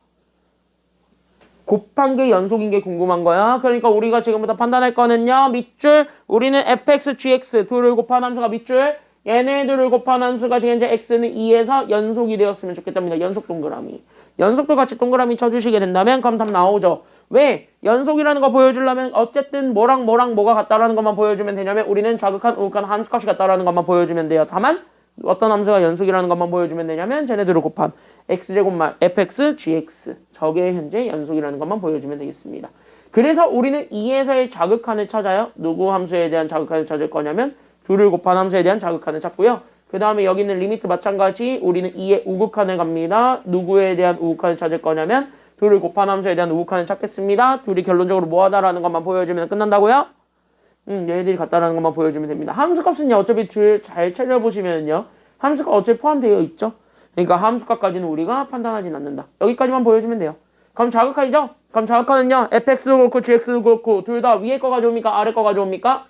곱한 게 연속인 게 궁금한 거야. 그러니까 우리가 지금부터 판단할 거는요. 밑줄 우리는 fx, gx 둘을 곱한 함수가 밑줄 얘네들을 곱한 함수가 지금 이제 x는 2에서 연속이 되었으면 좋겠답니다. 연속 동그라미. 연속도 같이 동그라미 쳐주시게 된다면 그럼 답 나오죠. 왜? 연속이라는 거 보여주려면 어쨌든 뭐랑 뭐가 같다라는 것만 보여주면 되냐면 우리는 좌극한, 우극한 함수값이 같다라는 것만 보여주면 돼요. 다만 어떤 함수가 연속이라는 것만 보여주면 되냐면 쟤네들을 곱한 x제곱만 fx, gx 저게 현재 연속이라는 것만 보여주면 되겠습니다. 그래서 우리는 2에서의 좌극한을 찾아요. 누구 함수에 대한 좌극한을 찾을 거냐면 둘을 곱한 함수에 대한 좌극한을 찾고요. 그 다음에 여기 있는 리미트 마찬가지 우리는 2의 우극한을 갑니다. 누구에 대한 우극한을 찾을 거냐면 둘을 곱한 함수에 대한 우극한을 찾겠습니다. 둘이 결론적으로 뭐하다라는 것만 보여주면 끝난다고요? 얘네들이 같다라는 것만 보여주면 됩니다. 함수값은요 어차피 줄 잘 찾아보시면요 함수가 어차피 포함되어 있죠. 그러니까 함수값까지는 우리가 판단하진 않는다. 여기까지만 보여주면 돼요. 그럼 좌극한이죠? 그럼 좌극한은요 fx도 그렇고 gx도 그렇고 둘 다 위에 거가 좋습니까? 아래 거가 좋습니까?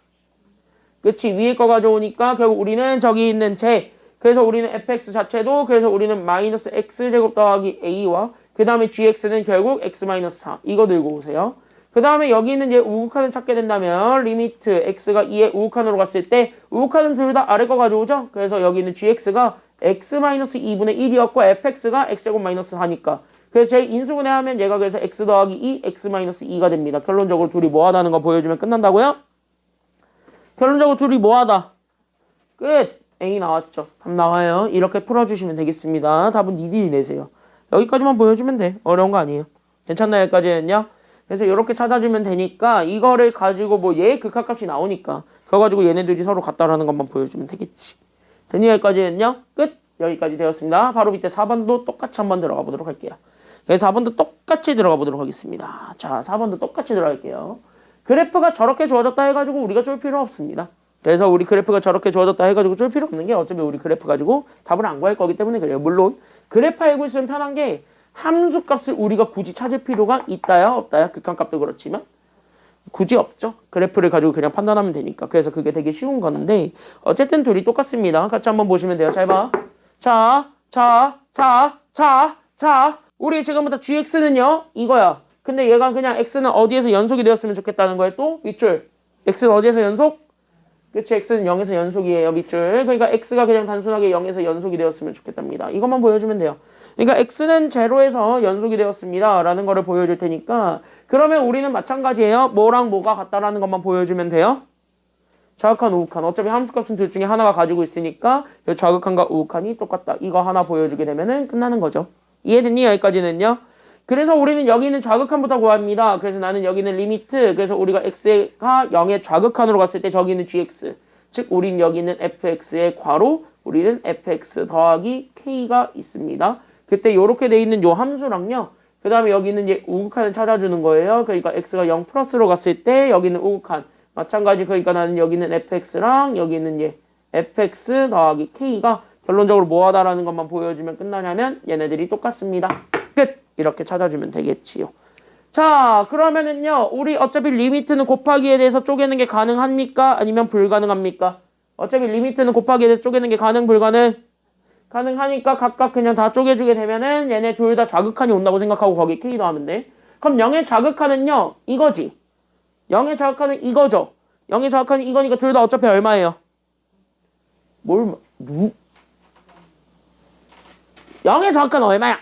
그치, 위에 거가 좋으니까 결국 우리는 저기 있는 제 그래서 우리는 fx 자체도 그래서 우리는 마이너스 x제곱 더하기 a와 그 다음에 gx는 결국 x-4 이거 들고 오세요. 그 다음에 여기 있는 얘 우극한을 찾게 된다면 리미트 x가 2의 우극한으로 갔을 때 우극한은 둘 다 아래 거 가져오죠. 그래서 여기 있는 gx가 x-2분의 1이었고 fx가 x제곱 마이너스 4니까 그래서 제 인수분해하면 얘가 그래서 x 더하기 2 x-2가 됩니다. 결론적으로 둘이 뭐하다는 거 보여주면 끝난다고요? 결론적으로 둘이 뭐하다? 끝! A 나왔죠. 답 나와요. 이렇게 풀어주시면 되겠습니다. 답은 니들이 내세요. 여기까지만 보여주면 돼. 어려운 거 아니에요. 괜찮나요? 여기까지는요? 그래서 이렇게 찾아주면 되니까 이거를 가지고 뭐 얘 극한값이 나오니까 그거 가지고 얘네들이 서로 같다라는 것만 보여주면 되겠지. 됐니? 여기까지는요? 끝! 여기까지 되었습니다. 바로 밑에 4번도 똑같이 한번 들어가 보도록 할게요. 그래서 4번도 똑같이 들어가 보도록 하겠습니다. 자, 4번도 똑같이 들어갈게요. 그래프가 저렇게 주어졌다 해가지고 우리가 쫄 필요 없습니다. 그래서 우리 그래프가 저렇게 주어졌다 해가지고 쫄 필요 없는 게 어차피 우리 그래프 가지고 답을 안 구할 거기 때문에 그래요. 물론 그래프 알고 있으면 편한 게 함수값을 우리가 굳이 찾을 필요가 있다야 없다야 극한값도 그렇지만 굳이 없죠. 그래프를 가지고 그냥 판단하면 되니까. 그래서 그게 되게 쉬운 건데 어쨌든 둘이 똑같습니다. 같이 한번 보시면 돼요. 잘 봐. 자 우리 지금부터 gx는요 이거야. 근데 얘가 그냥 x는 어디에서 연속이 되었으면 좋겠다는 거예요. 또 밑줄 x는 어디에서 연속? 그치, x는 0에서 연속이에요. 밑줄. 그러니까 x가 그냥 단순하게 0에서 연속이 되었으면 좋겠답니다. 이것만 보여주면 돼요. 그러니까 x는 0에서 연속이 되었습니다 라는 거를 보여줄 테니까 그러면 우리는 마찬가지예요. 뭐랑 뭐가 같다라는 것만 보여주면 돼요. 좌극한, 우극한. 어차피 함수값은 둘 중에 하나가 가지고 있으니까 좌극한과 우극한이 똑같다. 이거 하나 보여주게 되면은 끝나는 거죠. 이해됐니? 여기까지는요. 그래서 우리는 여기 있는 좌극한부터 구합니다. 그래서 나는 여기 있는 리미트, 그래서 우리가 x가 0의 좌극한으로 갔을 때 저기 있는 gx, 즉 우린 여기 있는 fx의 괄호, 우리는 fx 더하기 k가 있습니다. 그때 이렇게 돼 있는 요 함수랑요, 그 다음에 여기는 이제 우극한을 찾아주는 거예요. 그러니까 x가 0 플러스로 갔을 때 여기는 우극한. 마찬가지 그러니까 나는 여기는 fx랑 여기는 이제 fx 더하기 k가 결론적으로 뭐하다라는 것만 보여주면 끝나냐면 얘네들이 똑같습니다. 끝! 이렇게 찾아주면 되겠지요. 자, 그러면은요, 우리 어차피 리미트는 곱하기에 대해서 쪼개는 게 가능합니까? 아니면 불가능합니까? 어차피 리미트는 곱하기에 대해서 쪼개는 게 가능, 불가능? 가능하니까 각각 그냥 다 쪼개주게 되면은 얘네 둘 다 자극한이 온다고 생각하고 거기 K 더하면 돼. 그럼 0의 자극한은요, 이거지. 0의 자극한은 이거죠. 0의 자극한은 이거니까 둘 다 어차피 얼마예요? 0의 자극한은 얼마야?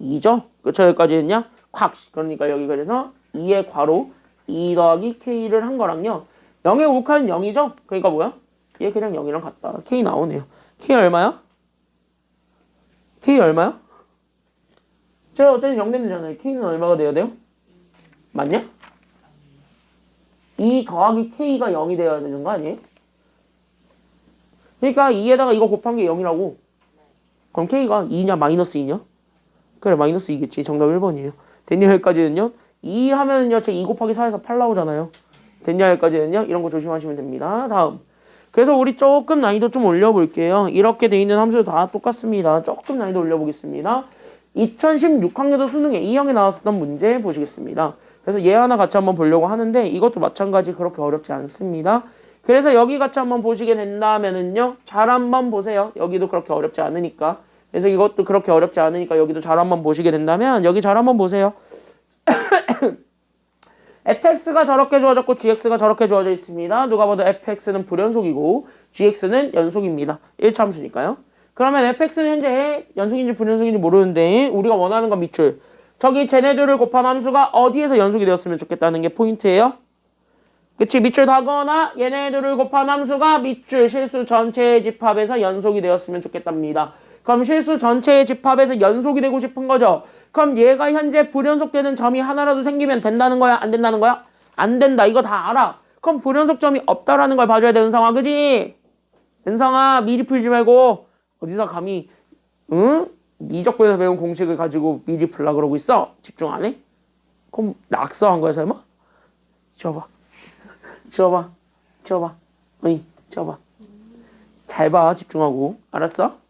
2죠? 그쵸, 여기까지는요? 콱! 그러니까 여기 그래서 2의 괄호 2 더하기 K를 한 거랑요. 0의 우극한은 0이죠? 그러니까 뭐야? 얘 그냥 0이랑 같다. K 나오네요. K 얼마야? K 얼마야? 제가 어쨌든 0 되잖아요. K는 얼마가 돼야 돼요? 맞냐? 2 더하기 K가 0이 되어야 되는 거 아니에요? 그러니까 2에다가 이거 곱한 게 0이라고. 그럼 K가 2냐 마이너스 2냐? 그래 마이너스 2겠지. 정답 1번이에요. 됐냐 여기까지는요? 2 하면은요 제 2 곱하기 4에서 8 나오잖아요. 됐냐 여기까지는요? 이런 거 조심하시면 됩니다. 다음. 그래서 우리 조금 난이도 좀 올려볼게요. 이렇게 돼 있는 함수 다 똑같습니다. 조금 난이도 올려보겠습니다. 2016학년도 수능에 E형에 나왔었던 문제 보시겠습니다. 그래서 얘 하나 같이 한번 보려고 하는데 이것도 마찬가지 그렇게 어렵지 않습니다. 그래서 여기 같이 한번 보시게 된다면은요. 잘 한번 보세요. 여기도 그렇게 어렵지 않으니까. 그래서 이것도 그렇게 어렵지 않으니까 여기도 잘 한번 보시게 된다면 여기 잘 한번 보세요. fx가 저렇게 주어졌고 gx가 저렇게 주어져 있습니다. 누가 봐도 fx는 불연속이고 gx는 연속입니다. 1차 함수니까요. 그러면 fx는 현재 연속인지 불연속인지 모르는데 우리가 원하는 건 밑줄. 저기 쟤네들을 곱한 함수가 어디에서 연속이 되었으면 좋겠다는 게 포인트예요. 그치? 밑줄 다거나 얘네들을 곱한 함수가 밑줄 실수 전체의 집합에서 연속이 되었으면 좋겠답니다. 그럼 실수 전체의 집합에서 연속이 되고 싶은 거죠. 그럼 얘가 현재 불연속되는 점이 하나라도 생기면 된다는 거야? 안 된다는 거야? 안 된다. 이거 다 알아. 그럼 불연속점이 없다라는 걸 봐줘야 돼, 은성아. 그지? 은성아, 미리 풀지 말고 어디서 감히 응? 미적분에서 배운 공식을 가지고 미리 풀라 그러고 있어? 집중 안 해? 그럼 낙서한 거야, 설마? 지워봐. 지워봐. 지워봐. 어이, 지워봐. 잘 봐, 집중하고. 알았어?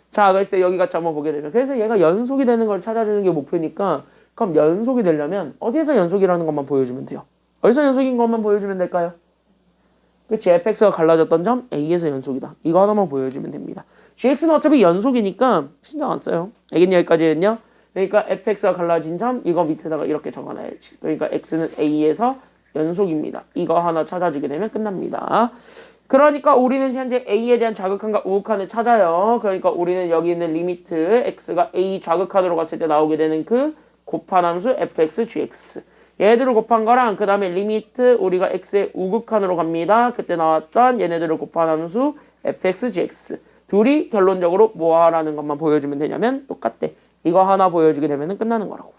자, 그래서 여기 같이 한번 보게 되면 그래서 얘가 연속이 되는 걸 찾아주는 게 목표니까 그럼 연속이 되려면 어디에서 연속이라는 것만 보여주면 돼요. 어디서 연속인 것만 보여주면 될까요? 그치? fx가 갈라졌던 점 a에서 연속이다. 이거 하나만 보여주면 됩니다. gx는 어차피 연속이니까 신경 안 써요. 알겠냐? 여기까지는요. 그러니까 fx가 갈라진 점 이거 밑에다가 이렇게 적어놔야지. 그러니까 x는 a에서 연속입니다. 이거 하나 찾아주게 되면 끝납니다. 그러니까 우리는 현재 a에 대한 자극한과 우극한을 찾아요. 그러니까 우리는 여기 있는 리미트 x가 a 자극한으로 갔을 때 나오게 되는 그 곱한 함수 fx, gx. 얘네들을 곱한 거랑 그 다음에 리미트 우리가 x의 우극한으로 갑니다. 그때 나왔던 얘네들을 곱한 함수 fx, gx. 둘이 결론적으로 뭐하라는 것만 보여주면 되냐면 똑같대. 이거 하나 보여주게 되면 끝나는 거라고.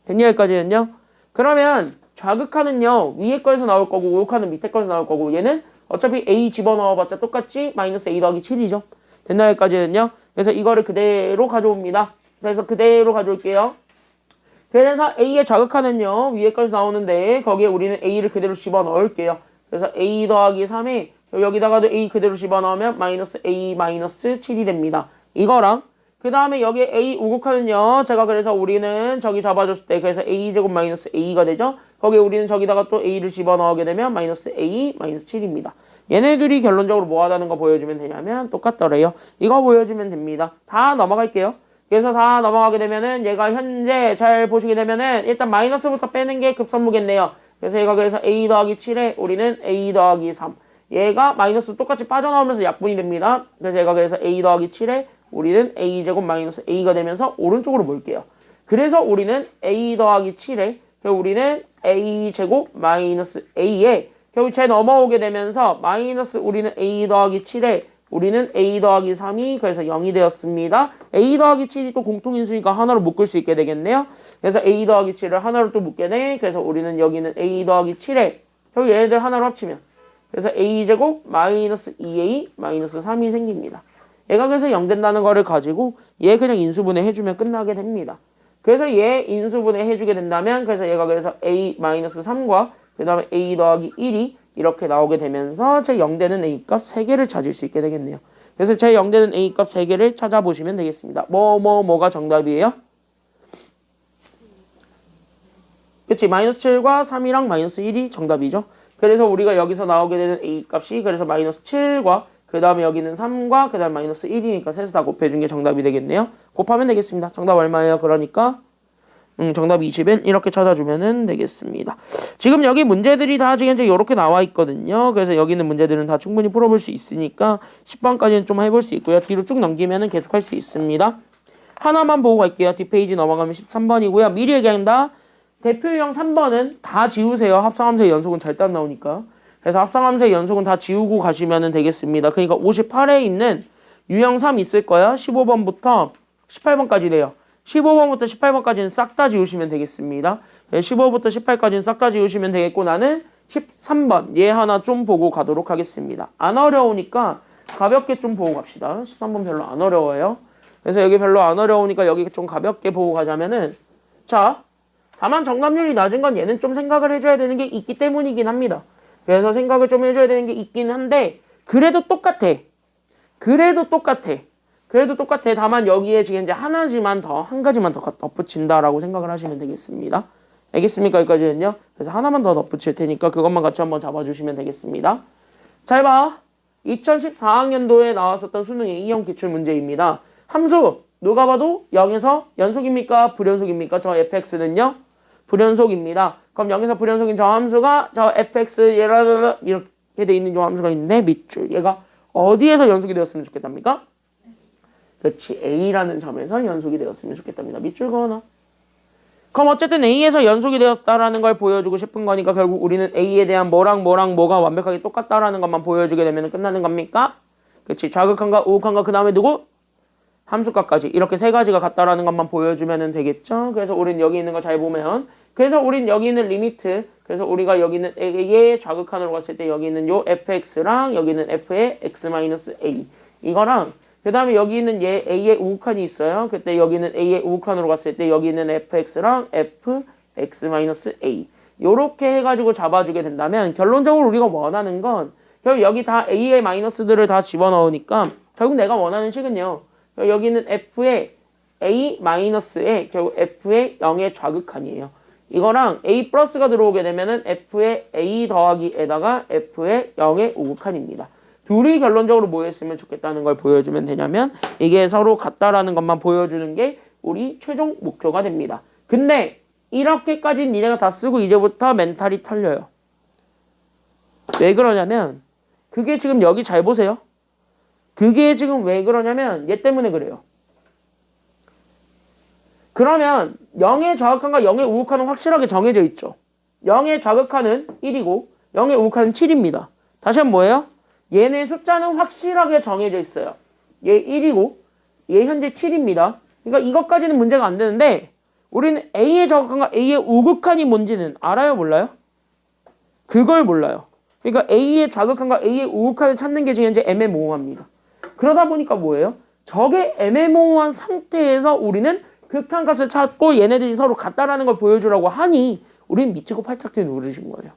됐냐 여기까지는요? 그러면 자극한은요 위에 거에서 나올 거고 우극한은 밑에 거에서 나올 거고 얘는 어차피 a 집어넣어봤자 똑같이 마이너스 a 더하기 7이죠. 됐나 여기까지는요? 그래서 이거를 그대로 가져옵니다. 그래서 그대로 가져올게요. 그래서 a의 자극하는요 위에 거에서 나오는데 거기에 우리는 a를 그대로 집어넣을게요. 그래서 a 더하기 3에 여기다가도 a 그대로 집어넣으면 마이너스 a 마이너스 7이 됩니다. 이거랑 그 다음에 여기에 a 우극하는요 제가 그래서 우리는 저기 잡아줬을 때 그래서 a제곱 마이너스 a가 되죠. 거기에 우리는 저기다가 또 a를 집어넣게 되면 마이너스 a 마이너스 7입니다. 얘네들이 결론적으로 뭐 하다는 거 보여주면 되냐면 똑같더래요. 이거 보여주면 됩니다. 다 넘어갈게요. 그래서 다 넘어가게 되면은 얘가 현재 잘 보시게 되면은 일단 마이너스부터 빼는 게 급선무겠네요. 그래서 얘가 그래서 a 더하기 7에 우리는 a 더하기 3. 얘가 마이너스 똑같이 빠져나오면서 약분이 됩니다. 그래서 얘가 그래서 a 더하기 7에 우리는 a제곱 마이너스 a가 되면서 오른쪽으로 볼게요. 그래서 우리는 a 더하기 7에 우리는 a제곱 마이너스 a에 결국 제 넘어오게 되면서 마이너스 우리는 a 더하기 7에 우리는 a 더하기 3이 그래서 0이 되었습니다. a 더하기 7이 또 공통인수니까 하나로 묶을 수 있게 되겠네요. 그래서 a 더하기 7을 하나로 또 묶게 돼. 그래서 우리는 여기는 a 더하기 7에 결국 얘네들 하나로 합치면 그래서 a제곱 마이너스 2a 마이너스 3이 생깁니다. 얘가 그래서 0 된다는 거를 가지고 얘 그냥 인수분해 해주면 끝나게 됩니다. 그래서 얘 인수분해 해주게 된다면 그래서 얘가 그래서 a-3과 그 다음에 a 더하기 1이 이렇게 나오게 되면서 제 0되는 a 값 3개를 찾을 수 있게 되겠네요. 그래서 제 0되는 a 값 3개를 찾아보시면 되겠습니다. 뭐가 정답이에요? 그치? 마이너스 7과 3이랑 마이너스 1이 정답이죠. 그래서 우리가 여기서 나오게 되는 a 값이 그래서 마이너스 7과 그 다음에 여기는 3과 그 다음에 마이너스 1이니까 셋을 다 곱해준 게 정답이 되겠네요. 곱하면 되겠습니다. 정답 얼마예요? 그러니까 정답 20은 이렇게 찾아주면 되겠습니다. 지금 여기 문제들이 다 지금 이제 이렇게 나와 있거든요. 그래서 여기 있는 문제들은 다 충분히 풀어볼 수 있으니까 10번까지는 좀 해볼 수 있고요. 뒤로 쭉 넘기면 계속 할 수 있습니다. 하나만 보고 갈게요. 뒷페이지 넘어가면 13번이고요. 미리 얘기한다. 대표 유형 3번은 다 지우세요. 합성함수의 연속은 절대 안 나오니까. 그래서 합성함수의 연속은 다 지우고 가시면 되겠습니다. 그러니까 58에 있는 유형 3 있을 거야. 15번부터 18번까지 돼요. 15번부터 18번까지는 싹 다 지우시면 되겠습니다. 15부터 18까지는 싹 다 지우시면 되겠고 나는 13번 얘 하나 좀 보고 가도록 하겠습니다. 안 어려우니까 가볍게 좀 보고 갑시다. 13번 별로 안 어려워요. 그래서 여기 별로 안 어려우니까 여기 좀 가볍게 보고 가자면은 자 다만 정답률이 낮은 건 얘는 좀 생각을 해줘야 되는 게 있기 때문이긴 합니다. 그래서 생각을 좀 해줘야 되는 게 있긴 한데 그래도 똑같아. 다만 여기에 지금 이제 하나지만 더, 한 가지만 더 덧붙인다라고 생각을 하시면 되겠습니다. 알겠습니까? 여기까지는요. 그래서 하나만 더 덧붙일 테니까 그것만 같이 한번 잡아주시면 되겠습니다. 잘 봐. 2014학년도에 나왔었던 수능의 2형 기출문제입니다. 함수, 누가 봐도 0에서 연속입니까? 불연속입니까? 저 fx는요? 불연속입니다. 그럼 0에서 불연속인 저 함수가 저 fx 이렇게 돼 있는 저 함수가 있는데 밑줄. 얘가 어디에서 연속이 되었으면 좋겠답니까? 그렇지. A라는 점에서 연속이 되었으면 좋겠답니다. 밑줄 그어놔. 그럼 어쨌든 A에서 연속이 되었다라는 걸 보여주고 싶은 거니까 결국 우리는 A에 대한 뭐랑 뭐가 완벽하게 똑같다라는 것만 보여주게 되면 끝나는 겁니까? 그렇지. 좌극한과 우극한과 그 다음에 누구? 함수값까지. 이렇게 세 가지가 같다라는 것만 보여주면 되겠죠. 그래서 우린 여기 있는 거 잘 보면 그래서 우린 여기 있는 리미트 그래서 우리가 여기 있는 A의 좌극한으로 갔을 때 여기 있는 요 fx랑 여기 있는 f의 x-a 이거랑 그 다음에 여기 있는 얘 A의 우극한이 있어요. 그때 여기는 A의 우극한으로 갔을 때 여기 있는 fx랑 fx-a 요렇게 해가지고 잡아주게 된다면 결론적으로 우리가 원하는 건 결국 여기 다 A의 마이너스들을 다 집어넣으니까 결국 내가 원하는 식은요. 여기는 f의 a-에 결국 f의 0의 좌극한이에요. 이거랑 a 플러스가 들어오게 되면은 f의 a 더하기에다가 f의 0의 우극한입니다. 둘이 결론적으로 뭐였으면 좋겠다는 걸 보여주면 되냐면 이게 서로 같다라는 것만 보여주는 게 우리 최종 목표가 됩니다. 근데 이렇게까지 니네가 다 쓰고 이제부터 멘탈이 털려요. 왜 그러냐면 그게 지금 여기 잘 보세요. 그게 지금 왜 그러냐면 얘 때문에 그래요. 그러면 0의 좌극한과 0의 우극한은 확실하게 정해져 있죠. 0의 좌극한은 1이고 0의 우극한은 7입니다. 다시 한번 뭐예요? 얘네 숫자는 확실하게 정해져 있어요. 얘 1이고 얘 현재 7입니다. 그러니까 이것까지는 문제가 안 되는데 우리는 A의 좌극한과 A의 우극한이 뭔지는 알아요? 몰라요? 그걸 몰라요. 그러니까 A의 좌극한과 A의 우극한을 찾는 게 지금 현재 애매모호합니다. 그러다 보니까 뭐예요? 저게 애매모호한 상태에서 우리는 극한값을 찾고 얘네들이 서로 같다라는 걸 보여주라고 하니 우린 미치고 팔짝 뛰어 누르신 거예요.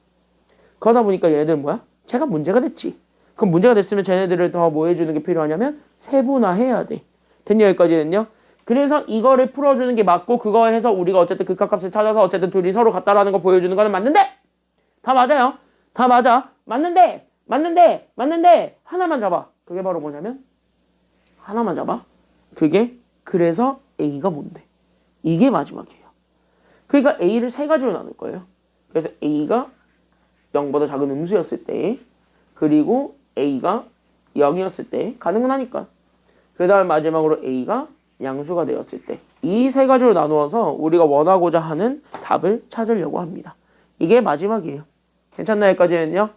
그러다 보니까 얘네들은 뭐야? 제가 문제가 됐지. 그럼 문제가 됐으면 쟤네들을 더 뭐 해주는 게 필요하냐면 세분화해야 돼. 됐냐 여기까지는요? 그래서 이거를 풀어주는 게 맞고 그거 해서 우리가 어쨌든 극한값을 찾아서 어쨌든 둘이 서로 같다라는 걸 보여주는 거는 맞는데 다 맞아요. 다 맞아. 맞는데 하나만 잡아. 그게 바로 뭐냐면 하나만 잡아. 그게 그래서 A가 뭔데? 이게 마지막이에요. 그러니까 A를 세 가지로 나눌 거예요. 그래서 A가 0보다 작은 음수였을 때 그리고 A가 0이었을 때 가능은 하니까 그 다음 마지막으로 A가 양수가 되었을 때 이 세 가지로 나누어서 우리가 원하고자 하는 답을 찾으려고 합니다. 이게 마지막이에요. 괜찮나요? 여기까지는요?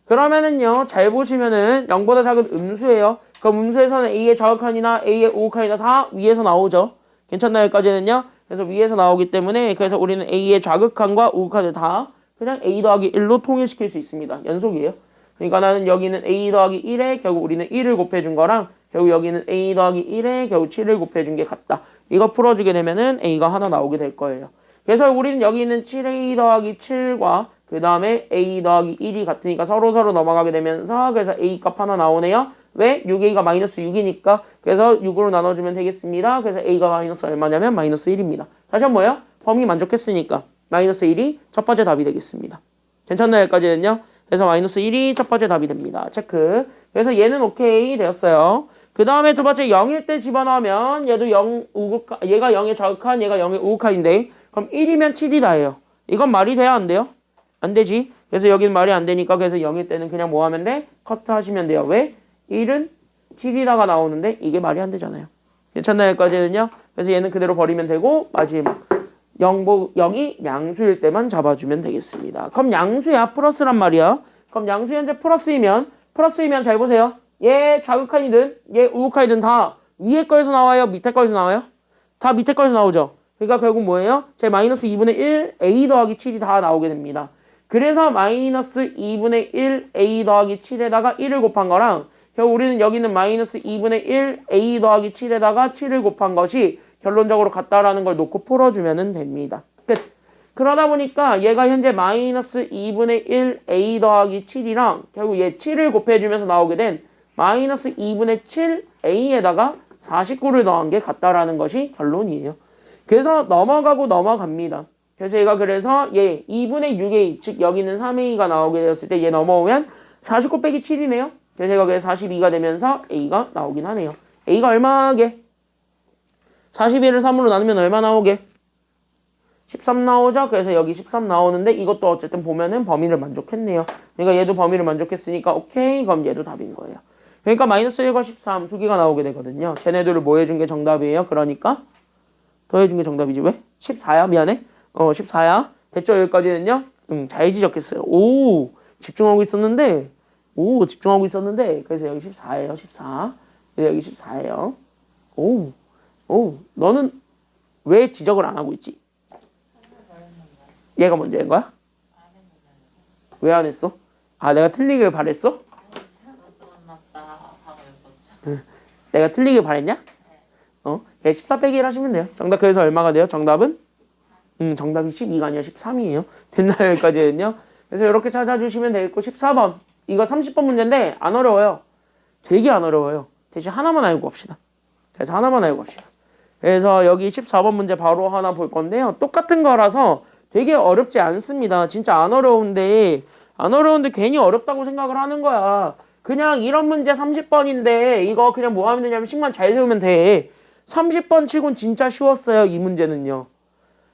그러면은요 잘 보시면은 0보다 작은 음수예요. 그럼 음수에서는 A의 좌극한이나 A의 우극한이나 다 위에서 나오죠. 괜찮나요? 여기까지는요? 그래서 위에서 나오기 때문에 그래서 우리는 A의 좌극한과 우극한을 다 그냥 A 더하기 1로 통일시킬 수 있습니다. 연속이에요. 그러니까 나는 여기는 A 더하기 1에 결국 우리는 1을 곱해준 거랑 결국 여기는 a 더하기 1에 결국 7을 곱해준 게 같다. 이거 풀어주게 되면은 a가 하나 나오게 될 거예요. 그래서 우리는 여기 있는 7a 더하기 7과 그 다음에 a 더하기 1이 같으니까 서로 넘어가게 되면서 그래서 a 값 하나 나오네요. 왜? 6a가 마이너스 6이니까 그래서 6으로 나눠주면 되겠습니다. 그래서 a가 마이너스 얼마냐면 마이너스 1입니다. 다시 한번 뭐예요? 범위 만족했으니까 마이너스 1이 첫 번째 답이 되겠습니다. 괜찮나요? 여기까지는요? 그래서 마이너스 1이 첫 번째 답이 됩니다. 체크. 그래서 얘는 오케이 되었어요. 그 다음에 두 번째 0일 때 집어넣으면 얘도 0, 우극하, 얘가 0의 좌극한 얘가 0의 우극한인데 그럼 1이면 7이다예요. 이건 말이 돼야 안 돼요? 안 되지. 그래서 여기는 말이 안 되니까 그래서 0일 때는 그냥 뭐 하면 돼? 커트 하시면 돼요. 왜? 1은 7이다가 나오는데 이게 말이 안 되잖아요. 괜찮나요? 여기까지는요? 그래서 얘는 그대로 버리면 되고 마지막 0이 양수일 때만 잡아주면 되겠습니다. 그럼 양수야 플러스란 말이야. 그럼 양수 현재 플러스이면 잘 보세요. 얘 좌극한이든 얘 우극한이든 다 위에 거에서 나와요? 밑에 거에서 나와요? 다 밑에 거에서 나오죠. 그러니까 결국 뭐예요? 제 마이너스 2분의 1 a 더하기 7이 다 나오게 됩니다. 그래서 마이너스 2분의 1 a 더하기 7에다가 1을 곱한 거랑 결국 우리는 여기는 마이너스 2분의 1 a 더하기 7에다가 7을 곱한 것이 결론적으로 같다라는 걸 놓고 풀어주면 됩니다. 끝. 그러다 보니까 얘가 현재 마이너스 2분의 1 a 더하기 7이랑 결국 얘 7을 곱해주면서 나오게 된 마이너스 2분의 7 a에다가 49를 더한 게 같다라는 것이 결론이에요. 그래서 넘어갑니다. 그래서 얘가 그래서 얘 2분의 6a 즉 여기는 3a가 나오게 되었을 때 얘 넘어오면 49 빼기 7이네요. 그래서 얘가 그래서 42가 되면서 a가 나오긴 하네요. a가 얼마게? 41을 3으로 나누면 얼마 나오게? 13 나오죠? 그래서 여기 13 나오는데 이것도 어쨌든 보면은 범위를 만족했네요. 그러니까 얘도 범위를 만족했으니까 오케이. 그럼 얘도 답인 거예요. 그러니까 마이너스 1과 13 두 개가 나오게 되거든요. 쟤네들을 뭐 해준 게 정답이에요? 그러니까 더해준 게 정답이지 왜? 14야? 미안해. 14야. 됐죠? 여기까지는요? 잘 지적했어요. 오, 집중하고 있었는데 그래서 여기 14예요. 14. 그래서 여기 14예요. 오, 너는 왜 지적을 안 하고 있지? 얘가 먼저 한 거야? 왜 안 했어? 아, 내가 틀리길 바랬어? 내가 틀리길 바랬냐? 14 빼기 1 하시면 돼요. 정답 그래서 얼마가 돼요? 정답은? 정답이 12가 아니라 13이에요. 됐나요? 여기까지는요? 그래서 이렇게 찾아주시면 되겠고 14번. 이거 30번 문제인데 안 어려워요. 되게 안 어려워요. 대신 하나만 알고 갑시다. 그래서 여기 14번 문제 바로 하나 볼 건데요. 똑같은 거라서 되게 어렵지 않습니다. 진짜 안 어려운데 괜히 어렵다고 생각을 하는 거야. 그냥 이런 문제 30번인데 이거 그냥 뭐 하면 되냐면 식만 잘 세우면 돼. 30번 치곤 진짜 쉬웠어요. 이 문제는요.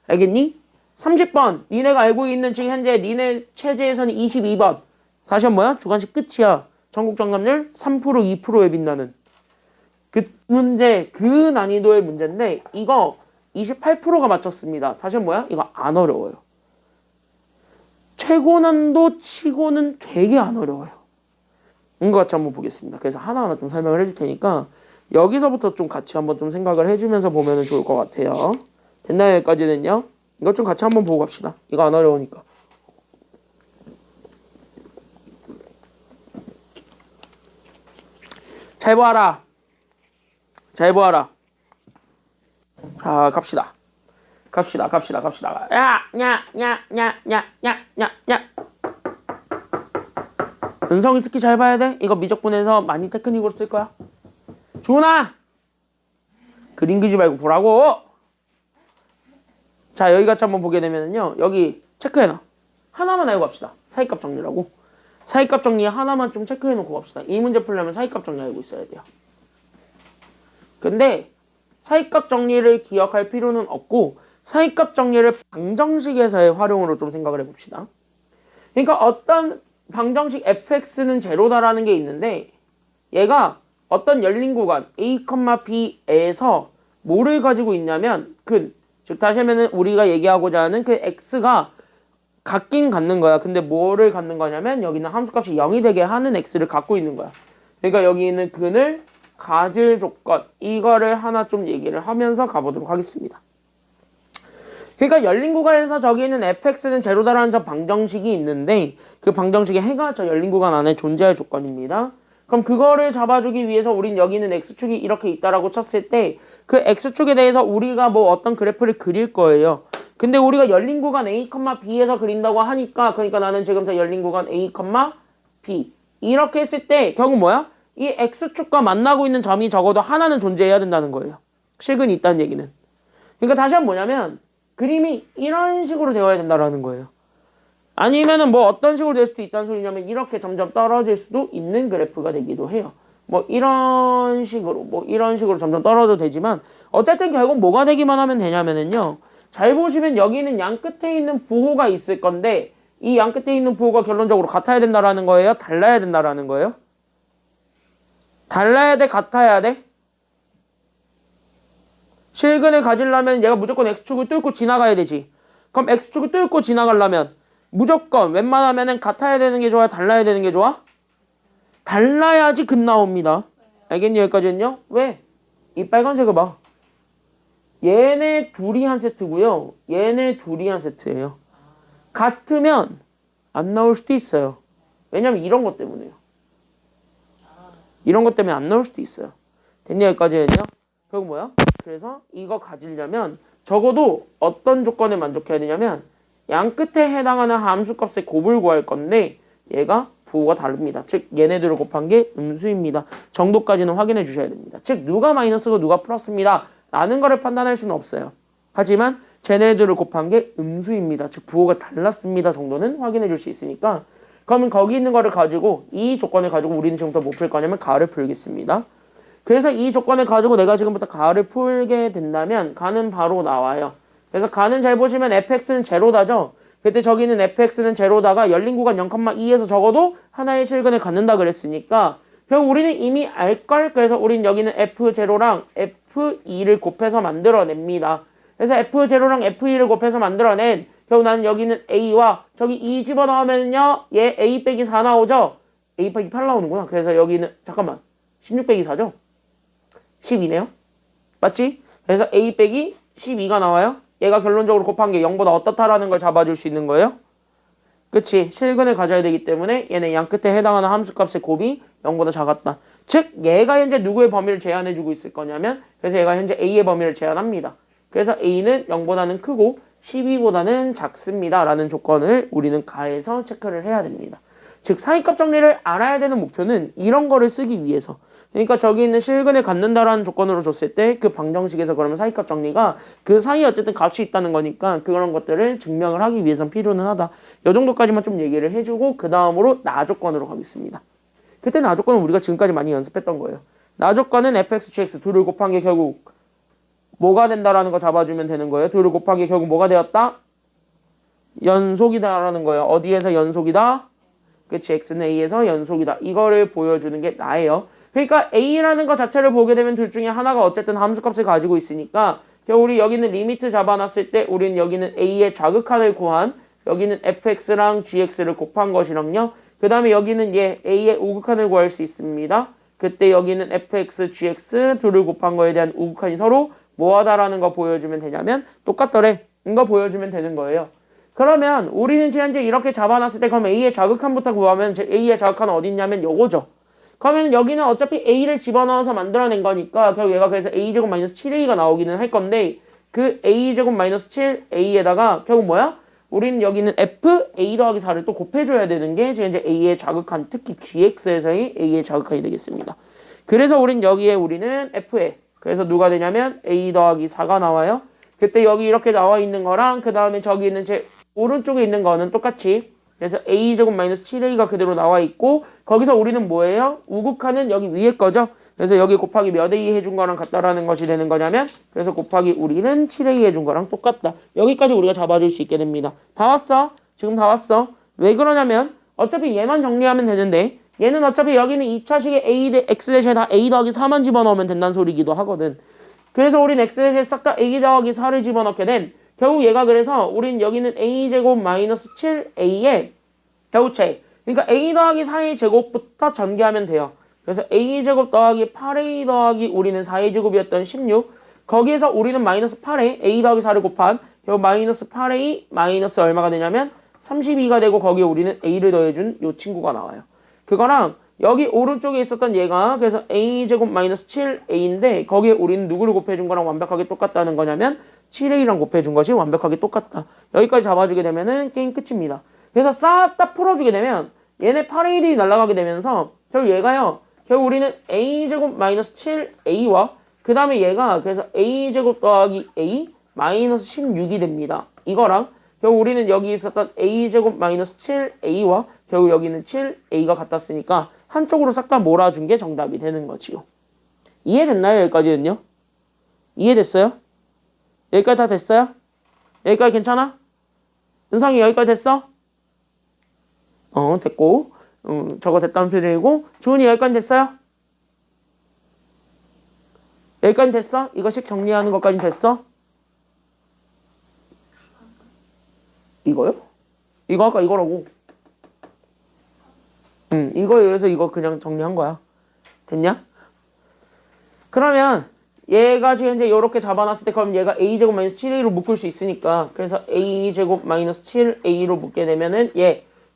알겠니? 30번 니네가 알고 있는 지금 현재 니네 체제에서는 22번. 다시 한번 뭐야? 주관식 끝이야. 전국 정답률 3% 2%에 빛나는 그 문제, 그 난이도의 문제인데 이거 28%가 맞췄습니다. 다시 한번 뭐야? 이거 안 어려워요. 최고 난도 치고는 되게 안 어려워요. 이거 같이 한번 보겠습니다. 그래서 하나하나 좀 설명을 해줄 테니까 여기서부터 좀 같이 한번 좀 생각을 해주면서 보면 좋을 것 같아요. 됐나요? 여기까지는요? 이것 좀 같이 한번 보고 갑시다. 이거 안 어려우니까. 잘 보아라. 자, 갑시다. 야. 은성이 특히 잘 봐야 돼. 이거 미적분에서 많이 테크닉으로 쓸 거야. 주은아! 그림 그리지 말고 보라고! 자, 여기 같이 한번 보게 되면요. 여기 체크해놔. 하나만 알고 갑시다. 사이값 정리라고. 사이값 정리 하나만 좀 체크해놓고 갑시다. 이 문제 풀려면 사이값 정리 알고 있어야 돼요. 근데 사이값 정리를 기억할 필요는 없고 사이값 정리를 방정식에서의 활용으로 좀 생각을 해봅시다. 그러니까 어떤 방정식 fx는 제로다라는 게 있는데 얘가 어떤 열린 구간 a, b에서 뭐를 가지고 있냐면 즉 다시 하면은 우리가 얘기하고자 하는 그 x가 같긴 갖는 거야. 근데 뭐를 갖는 거냐면 여기는 함수값이 0이 되게 하는 x를 갖고 있는 거야. 그러니까 여기 있는 근을 가질 조건 이거를 하나 좀 얘기를 하면서 가보도록 하겠습니다. 그러니까 열린 구간에서 저기 있는 fx는 제로다라는 저 방정식이 있는데 그 방정식의 해가 저 열린 구간 안에 존재할 조건입니다. 그럼 그거를 잡아주기 위해서 우린 여기는 x축이 이렇게 있다라고 쳤을 때 그 x축에 대해서 우리가 뭐 어떤 그래프를 그릴 거예요. 근데 우리가 열린 구간 A, B에서 그린다고 하니까 그러니까 나는 지금부터 열린 구간 A, B 이렇게 했을 때 결국 뭐야? 이 x축과 만나고 있는 점이 적어도 하나는 존재해야 된다는 거예요. 식은 있다는 얘기는. 그러니까 다시 한번 뭐냐면 그림이 이런 식으로 되어야 된다라는 거예요. 아니면은 뭐 어떤 식으로 될 수도 있다는 소리냐면 이렇게 점점 떨어질 수도 있는 그래프가 되기도 해요. 뭐 이런 식으로 점점 떨어져도 되지만 어쨌든 결국 뭐가 되기만 하면 되냐면은요. 잘 보시면 여기는 양 끝에 있는 부호가 있을 건데 이 양 끝에 있는 부호가 결론적으로 같아야 된다라는 거예요? 달라야 된다라는 거예요? 달라야 돼? 같아야 돼? 실근을 가지려면 얘가 무조건 x축을 뚫고 지나가야 되지. 그럼 x축을 뚫고 지나가려면 무조건 웬만하면은 같아야 되는 게 좋아요? 달라야 되는 게 좋아? 달라야지 근 나옵니다. 알겠니? 여기까지는요? 왜? 이 빨간색을 봐. 얘네 둘이 한 세트고요. 얘네 둘이 한 세트예요. 같으면 안 나올 수도 있어요. 왜냐면 이런 것 때문에요. 이런 것 때문에 안 나올 수도 있어요. 됐니? 여기까지는요? 결국 뭐야? 그래서 이거 가지려면 적어도 어떤 조건에 만족해야 되냐면 양 끝에 해당하는 함수값의 곱을 구할 건데 얘가 부호가 다릅니다. 즉 얘네들을 곱한 게 음수입니다. 정도까지는 확인해 주셔야 됩니다. 즉 누가 마이너스고 누가 플러스입니다. 라는 거를 판단할 수는 없어요. 하지만 쟤네들을 곱한 게 음수입니다. 즉 부호가 달랐습니다. 정도는 확인해 줄 수 있으니까 그러면 거기 있는 거를 가지고 이 조건을 가지고 우리는 지금부터 뭐 풀 거냐면 가를 풀겠습니다. 그래서 이 조건을 가지고 내가 지금부터 가를 풀게 된다면 가는 바로 나와요. 그래서 가는 잘 보시면 fx는 제로다죠. 그때 저기는 fx는 제로다가 열린 구간 0,2에서 적어도 하나의 실근을 갖는다 그랬으니까 결국 우리는 이미 알걸. 그래서 우린 여기는 f0랑 f2를 곱해서 만들어냅니다. 그래서 f0랑 f2를 곱해서 만들어낸 결국 나는 여기는 a와 저기 2 집어넣으면요 얘 a 빼기 4 나오죠. a 빼기 8 나오는구나. 그래서 여기는 잠깐만 16 빼기 4죠. 12네요. 맞지? 그래서 a 빼기 12가 나와요. 얘가 결론적으로 곱한 게 0보다 어떻다라는 걸 잡아줄 수 있는 거예요. 그치? 실근을 가져야 되기 때문에 얘네 양 끝에 해당하는 함수값의 곱이 0보다 작았다. 즉 얘가 현재 누구의 범위를 제한해주고 있을 거냐면 그래서 얘가 현재 a의 범위를 제한합니다. 그래서 a는 0보다는 크고 12보다는 작습니다. 라는 조건을 우리는 가해서 체크를 해야 됩니다. 즉 사이값 정리를 알아야 되는 목표는 이런 거를 쓰기 위해서 그러니까 저기 있는 실근을 갖는다라는 조건으로 줬을 때 그 방정식에서 그러면 사이값 정리가 그 사이에 어쨌든 값이 있다는 거니까 그런 것들을 증명을 하기 위해선 필요는 하다. 이 정도까지만 좀 얘기를 해주고 그 다음으로 나 조건으로 가겠습니다. 그때 나 조건은 우리가 지금까지 많이 연습했던 거예요. 나 조건은 fx, gx 둘을 곱한 게 결국 뭐가 된다라는 거 잡아주면 되는 거예요. 둘을 곱한 게 결국 뭐가 되었다? 연속이다라는 거예요. 어디에서 연속이다? 그치, x는 a에서 연속이다. 이거를 보여주는 게 나예요. 그러니까 a라는 것 자체를 보게 되면 둘 중에 하나가 어쨌든 함수값을 가지고 있으니까 우리 여기는 리미트 잡아놨을 때 우리는 여기는 a의 좌극한을 구한 여기는 fx랑 gx를 곱한 것이랑요. 그 다음에 여기는 얘 a의 우극한을 구할 수 있습니다. 그때 여기는 fx, gx 둘을 곱한 거에 대한 우극한이 서로 뭐하다라는 거 보여주면 되냐면 똑같더래. 이거 보여주면 되는 거예요. 그러면 우리는 현재 이렇게 잡아놨을 때 그럼 a의 좌극한부터 구하면 a의 좌극한은 어디 있냐면 요거죠. 그러면 여기는 어차피 a를 집어넣어서 만들어낸 거니까 결국 얘가 그래서 a제곱 마이너스 7a가 나오기는 할 건데 그 a제곱 마이너스 7a에다가 결국 뭐야? 우리는 여기는 f a 더하기 4를 또 곱해줘야 되는 게 이제 a의 좌극한 특히 gx에서의 a의 좌극한이 되겠습니다. 그래서 우리는 f에 그래서 누가 되냐면 a 더하기 4가 나와요. 그때 여기 이렇게 나와 있는 거랑 그 다음에 저기 있는 제 오른쪽에 있는 거는 똑같이 그래서 a제곱 마이너스 7a가 그대로 나와 있고 거기서 우리는 뭐예요? 우극한은 여기 위에 거죠. 그래서 여기 곱하기 몇 a 해준 거랑 같다라는 것이 되는 거냐면 그래서 곱하기 우리는 7a 해준 거랑 똑같다. 여기까지 우리가 잡아줄 수 있게 됩니다. 다 왔어? 지금 다 왔어? 왜 그러냐면 어차피 얘만 정리하면 되는데 얘는 어차피 여기는 2차식에 a 대 x 대신에 다 a 더하기 4만 집어넣으면 된다는 소리기도 하거든. 그래서 우린 x 대신에 싹 다 a 더하기 4를 집어넣게 된 결국 얘가 그래서 우린 여기는 a제곱 마이너스 7a의 결국체 그러니까 a 더하기 4의 제곱부터 전개하면 돼요. 그래서 a제곱 더하기 8a 더하기 우리는 4의 제곱이었던 16 거기에서 우리는 마이너스 8에 a 더하기 4를 곱한 결국 마이너스 8a 마이너스 얼마가 되냐면 32가 되고 거기에 우리는 a를 더해준 요 친구가 나와요. 그거랑 여기 오른쪽에 있었던 얘가 그래서 a제곱 마이너스 7a인데 거기에 우리는 누구를 곱해준 거랑 완벽하게 똑같다는 거냐면 7a랑 곱해준 것이 완벽하게 똑같다. 여기까지 잡아주게 되면은 게임 끝입니다. 그래서 싹 다 풀어주게 되면 얘네 8a들이 날아가게 되면서 결국 얘가요. 결국 우리는 a제곱 마이너스 7a와 그 다음에 얘가 그래서 a제곱 더하기 a 마이너스 16이 됩니다. 이거랑 결국 우리는 여기 있었던 a제곱 마이너스 7a와 결국 여기는 7a가 같았으니까 한쪽으로 싹 다 몰아준 게 정답이 되는 거지요. 이해됐나요? 여기까지는요? 이해됐어요? 여기까지 다 됐어요? 여기까지 괜찮아? 은성이 여기까지 됐어? 됐고 저거 됐다는 표정이고 주은이 여기까지 됐어요? 여기까지 됐어? 이거씩 정리하는 것까지 됐어? 이거요? 이거 아까 이거라고. 이거에서 이거 그냥 정리한 거야. 됐냐? 그러면 얘가 지금 이제 이렇게 잡아놨을 때 그럼 얘가 a제곱 마이너스 7a로 묶을 수 있으니까 그래서 a제곱 마이너스 7a로 묶게 되면은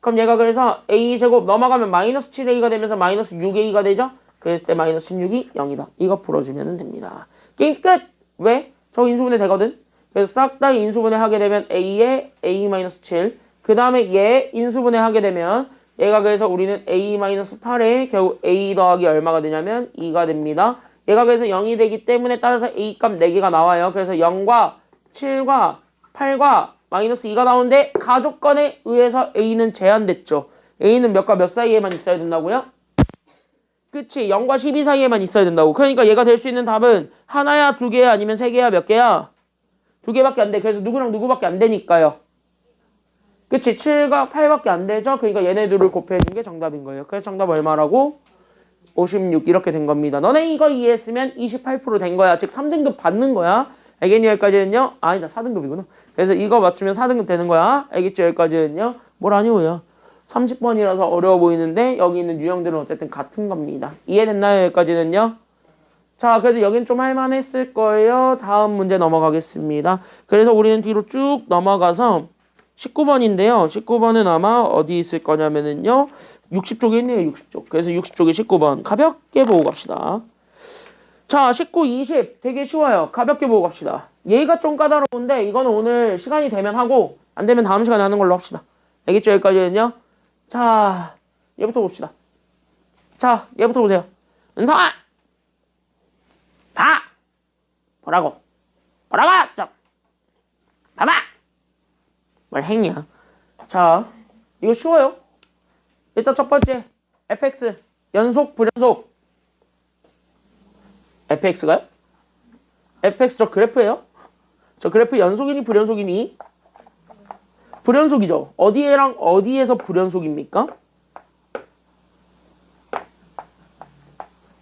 그럼 얘가 그래서 a제곱 넘어가면 마이너스 7a가 되면서 마이너스 6a가 되죠? 그랬을 때 마이너스 16이 0이다. 이거 풀어주면 됩니다. 게임 끝! 왜? 저 인수분해 되거든? 그래서 싹 다 인수분해 하게 되면 a에 a-7 그 다음에 얘 인수분해 하게 되면 얘가 그래서 우리는 a-8에 결국 a 더하기 얼마가 되냐면 2가 됩니다. 얘가 그래서 0이 되기 때문에 따라서 a 값 4개가 나와요. 그래서 0과 7과 8과 마이너스 2가 나오는데 가족건에 의해서 a는 제한됐죠. a는 몇과 몇 사이에만 있어야 된다고요? 그치 0과 12 사이에만 있어야 된다고. 그러니까 얘가 될 수 있는 답은 하나야 두 개야 아니면 세 개야 몇 개야? 두 개밖에 안 돼. 그래서 누구랑 누구밖에 안 되니까요. 그치 7과 8밖에 안 되죠. 그러니까 얘네들을 곱해준 게 정답인 거예요. 그래서 정답 얼마라고? 56 이렇게 된 겁니다. 너네 이거 이해했으면 28%된 거야. 즉 3등급 받는 거야. 알겠니? 여기까지는요? 아니다 4등급이구나. 그래서 이거 맞추면 4등급 되는 거야. 알겠죠? 여기까지는요? 뭘 아니오요. 30번이라서 어려워 보이는데 여기 있는 유형들은 어쨌든 같은 겁니다. 이해됐나요? 여기까지는요? 자, 그래도 여긴 좀 할만했을 거예요. 다음 문제 넘어가겠습니다. 그래서 우리는 뒤로 쭉 넘어가서 19번인데요. 19번은 아마 어디 있을 거냐면은요. 60쪽에 있네요. 60쪽. 그래서 60쪽에 19번. 가볍게 보고 갑시다. 자, 19, 20 되게 쉬워요. 가볍게 보고 갑시다. 얘가 좀 까다로운데 이거는 오늘 시간이 되면 하고 안 되면 다음 시간에 하는 걸로 합시다. 알겠죠? 여기까지는요. 자, 얘부터 봅시다. 자, 얘부터 보세요. 은성아! 봐! 보라고. 좀! 봐봐! 뭘 행이야. 자, 이거 쉬워요. 일단 첫 번째, fx. 연속, 불연속. fx가요? fx 저 그래프예요? 저 그래프 연속이니 불연속이니? 불연속이죠. 어디에랑 어디에서 불연속입니까?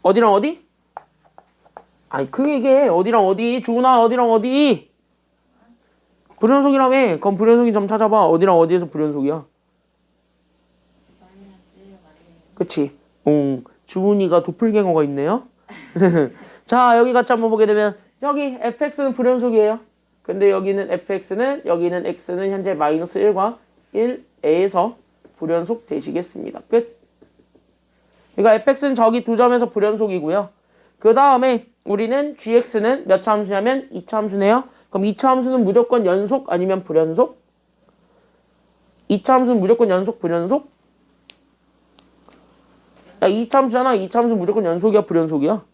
어디랑 어디? 아니 그게 어디랑 어디? 주은아 어디랑 어디? 불연속이라며. 그럼 불연속인 점 찾아봐. 어디랑 어디에서 불연속이야? 그치? 주은이가 도플갱어가 있네요. 자 여기 같이 한번 보게 되면 여기 fx는 불연속이에요. 근데 여기는 fx는 여기는 x는 현재 마이너스 1과 1에서 불연속 되시겠습니다. 끝. 그러니까 fx는 저기 두 점에서 불연속이고요. 그 다음에 우리는 gx는 몇 차 함수냐면 2차 함수네요. 그럼 2차 함수는 무조건 연속 아니면 불연속? 2차 함수는 무조건 연속 불연속? 야 2차 함수잖아. 2차 함수는 무조건 연속이야 불연속이야?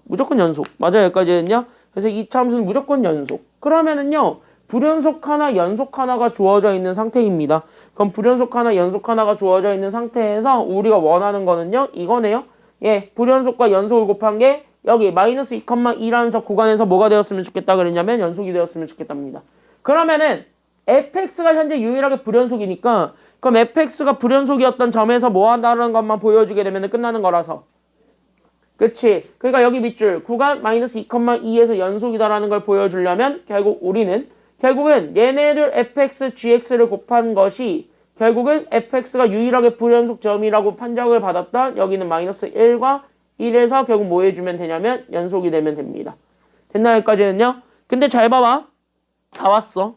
무조건 연속. 맞아요 여기까지는요. 그래서 2차 함수는 무조건 연속. 그러면은요 불연속 하나 연속 하나가 주어져 있는 상태입니다. 그럼 불연속 하나 연속 하나가 주어져 있는 상태에서 우리가 원하는 거는요 이거네요. 예, 불연속과 연속을 곱한 게 여기 마이너스 2,2라는 저 구간에서 뭐가 되었으면 좋겠다 그랬냐면 연속이 되었으면 좋겠답니다. 그러면은 fx가 현재 유일하게 불연속이니까 그럼 fx가 불연속이었던 점에서 뭐 한다는 것만 보여주게 되면 끝나는 거라서. 그치? 그러니까 여기 밑줄 구간 마이너스 2,2에서 연속이다라는 걸 보여주려면 결국은 얘네들 fx, gx를 곱한 것이 결국은 fx가 유일하게 불연속 점이라고 판정을 받았던 여기는 마이너스 1과 1에서 결국 뭐 해주면 되냐면 연속이 되면 됩니다. 됐나 여기까지는요? 근데 잘 봐봐. 다 왔어.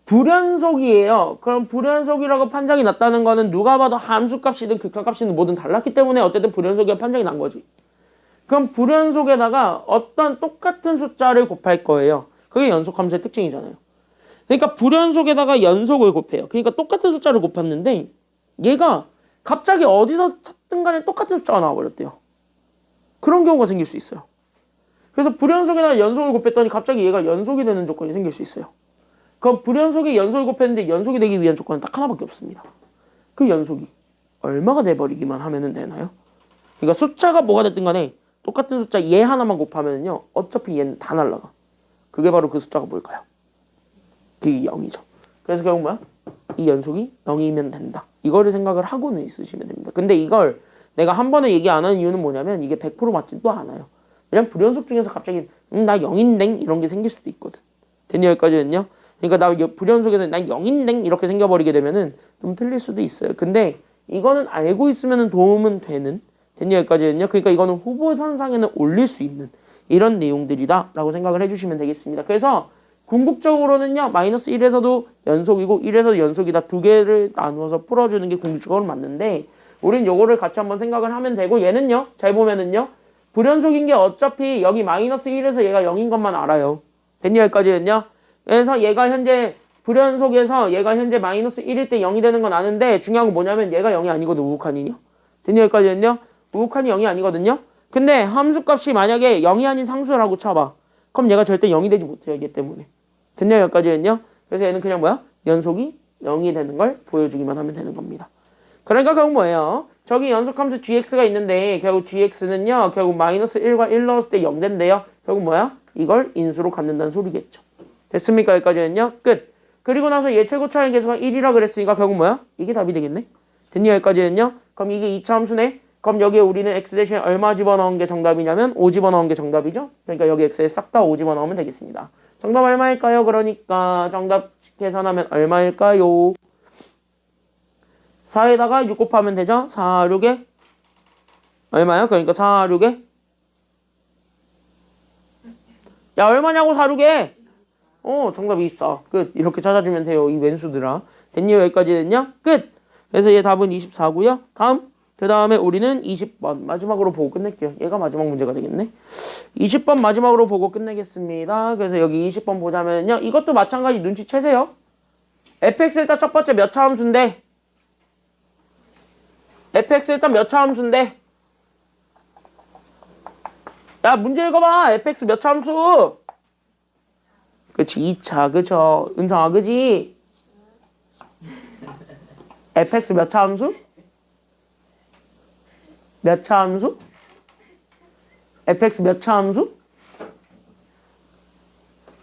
불연속이에요. 그럼 불연속이라고 판정이 났다는 거는 누가 봐도 함수값이든 극한값이든 뭐든 달랐기 때문에 어쨌든 불연속이라 판정이 난 거지. 그럼 불연속에다가 어떤 똑같은 숫자를 곱할 거예요. 그게 연속함수의 특징이잖아요. 그러니까 불연속에다가 연속을 곱해요. 그러니까 똑같은 숫자를 곱했는데 얘가 갑자기 어디서 찾든 간에 똑같은 숫자가 나와버렸대요. 그런 경우가 생길 수 있어요. 그래서 불연속에다가 연속을 곱했더니 갑자기 얘가 연속이 되는 조건이 생길 수 있어요. 그럼 불연속에 연속을 곱했는데 연속이 되기 위한 조건은 딱 하나밖에 없습니다. 그 연속이 얼마가 돼버리기만 하면 되나요? 그러니까 숫자가 뭐가 됐든 간에 똑같은 숫자 얘 하나만 곱하면요 어차피 얘는 다 날라가. 그게 바로 그 숫자가 뭘까요? 그게 0이죠. 그래서 결국 뭐야? 이 연속이 0이면 된다. 이거를 생각을 하고는 있으시면 됩니다. 근데 이걸 내가 한 번에 얘기 안 하는 이유는 뭐냐면 이게 100% 맞지도 않아요. 그냥 불연속 중에서 갑자기 나 0인댕 이런 게 생길 수도 있거든. 됐니 여기까지는요? 그러니까 나 불연속에서 난 0인댕 이렇게 생겨버리게 되면은 좀 틀릴 수도 있어요. 근데 이거는 알고 있으면 도움은 되는. 됐니 여기까지는요? 그러니까 이거는 후보선상에는 올릴 수 있는 이런 내용들이다 라고 생각을 해주시면 되겠습니다. 그래서 궁극적으로는요 마이너스 1에서도 연속이고 1에서도 연속이다 두 개를 나누어서 풀어주는 게 궁극적으로 맞는데 우린 요거를 같이 한번 생각을 하면 되고 얘는요 잘 보면은요 불연속인 게 어차피 여기 마이너스 1에서 얘가 0인 것만 알아요. 됐니 여기까지는요? 그래서 얘가 현재 불연속에서 얘가 현재 마이너스 1일 때 0이 되는 건 아는데 중요한 건 뭐냐면 얘가 0이 아니거든. 우극한이요. 됐니 여기까지는요? 우극한이 0이 아니거든요. 근데 함수값이 만약에 0이 아닌 상수라고 쳐봐. 그럼 얘가 절대 0이 되지 못해요. 얘 때문에. 됐냐 여기까지는요? 그래서 얘는 그냥 뭐야? 연속이 0이 되는 걸 보여주기만 하면 되는 겁니다. 그러니까 결국 뭐예요? 저기 연속함수 gx가 있는데 결국 gx는요. 결국 마이너스 1과 1 넣었을 때 0 된대요. 결국 뭐야? 이걸 인수로 갖는다는 소리겠죠. 됐습니까? 여기까지는요. 끝. 그리고 나서 얘 최고차의 계수가 1이라 그랬으니까 결국 뭐야? 이게 답이 되겠네. 됐니 여기까지는요? 그럼 이게 2차 함수네. 그럼 여기에 우리는 x 대신에 얼마 집어넣은 게 정답이냐면 5 집어넣은 게 정답이죠. 그러니까 여기 x에 싹 다 5 집어넣으면 되겠습니다. 정답 얼마일까요? 그러니까 정답 계산하면 얼마일까요? 4에다가 6 곱하면 되죠? 4, 6에 얼마요? 그러니까 4, 6에 야 얼마냐고 4, 6에 정답 24. 끝. 이렇게 찾아주면 돼요. 이 왼수들아. 됐니? 여기까지는요? 끝. 그래서 얘 답은 24고요. 다음. 그 다음에 우리는 20번 마지막으로 보고 끝낼게요. 얘가 마지막 문제가 되겠네. 20번 마지막으로 보고 끝내겠습니다. 그래서 여기 20번 보자면요. 이것도 마찬가지 눈치채세요. fx 일단 첫 번째 몇 차 함수인데 fx 일단 몇 차 함수인데 야 문제 읽어봐. fx 몇 차 함수? 그치 2차 그쵸 은성아 그지? fx 몇 차 함수? 몇 차 함수? fx 몇 차 함수?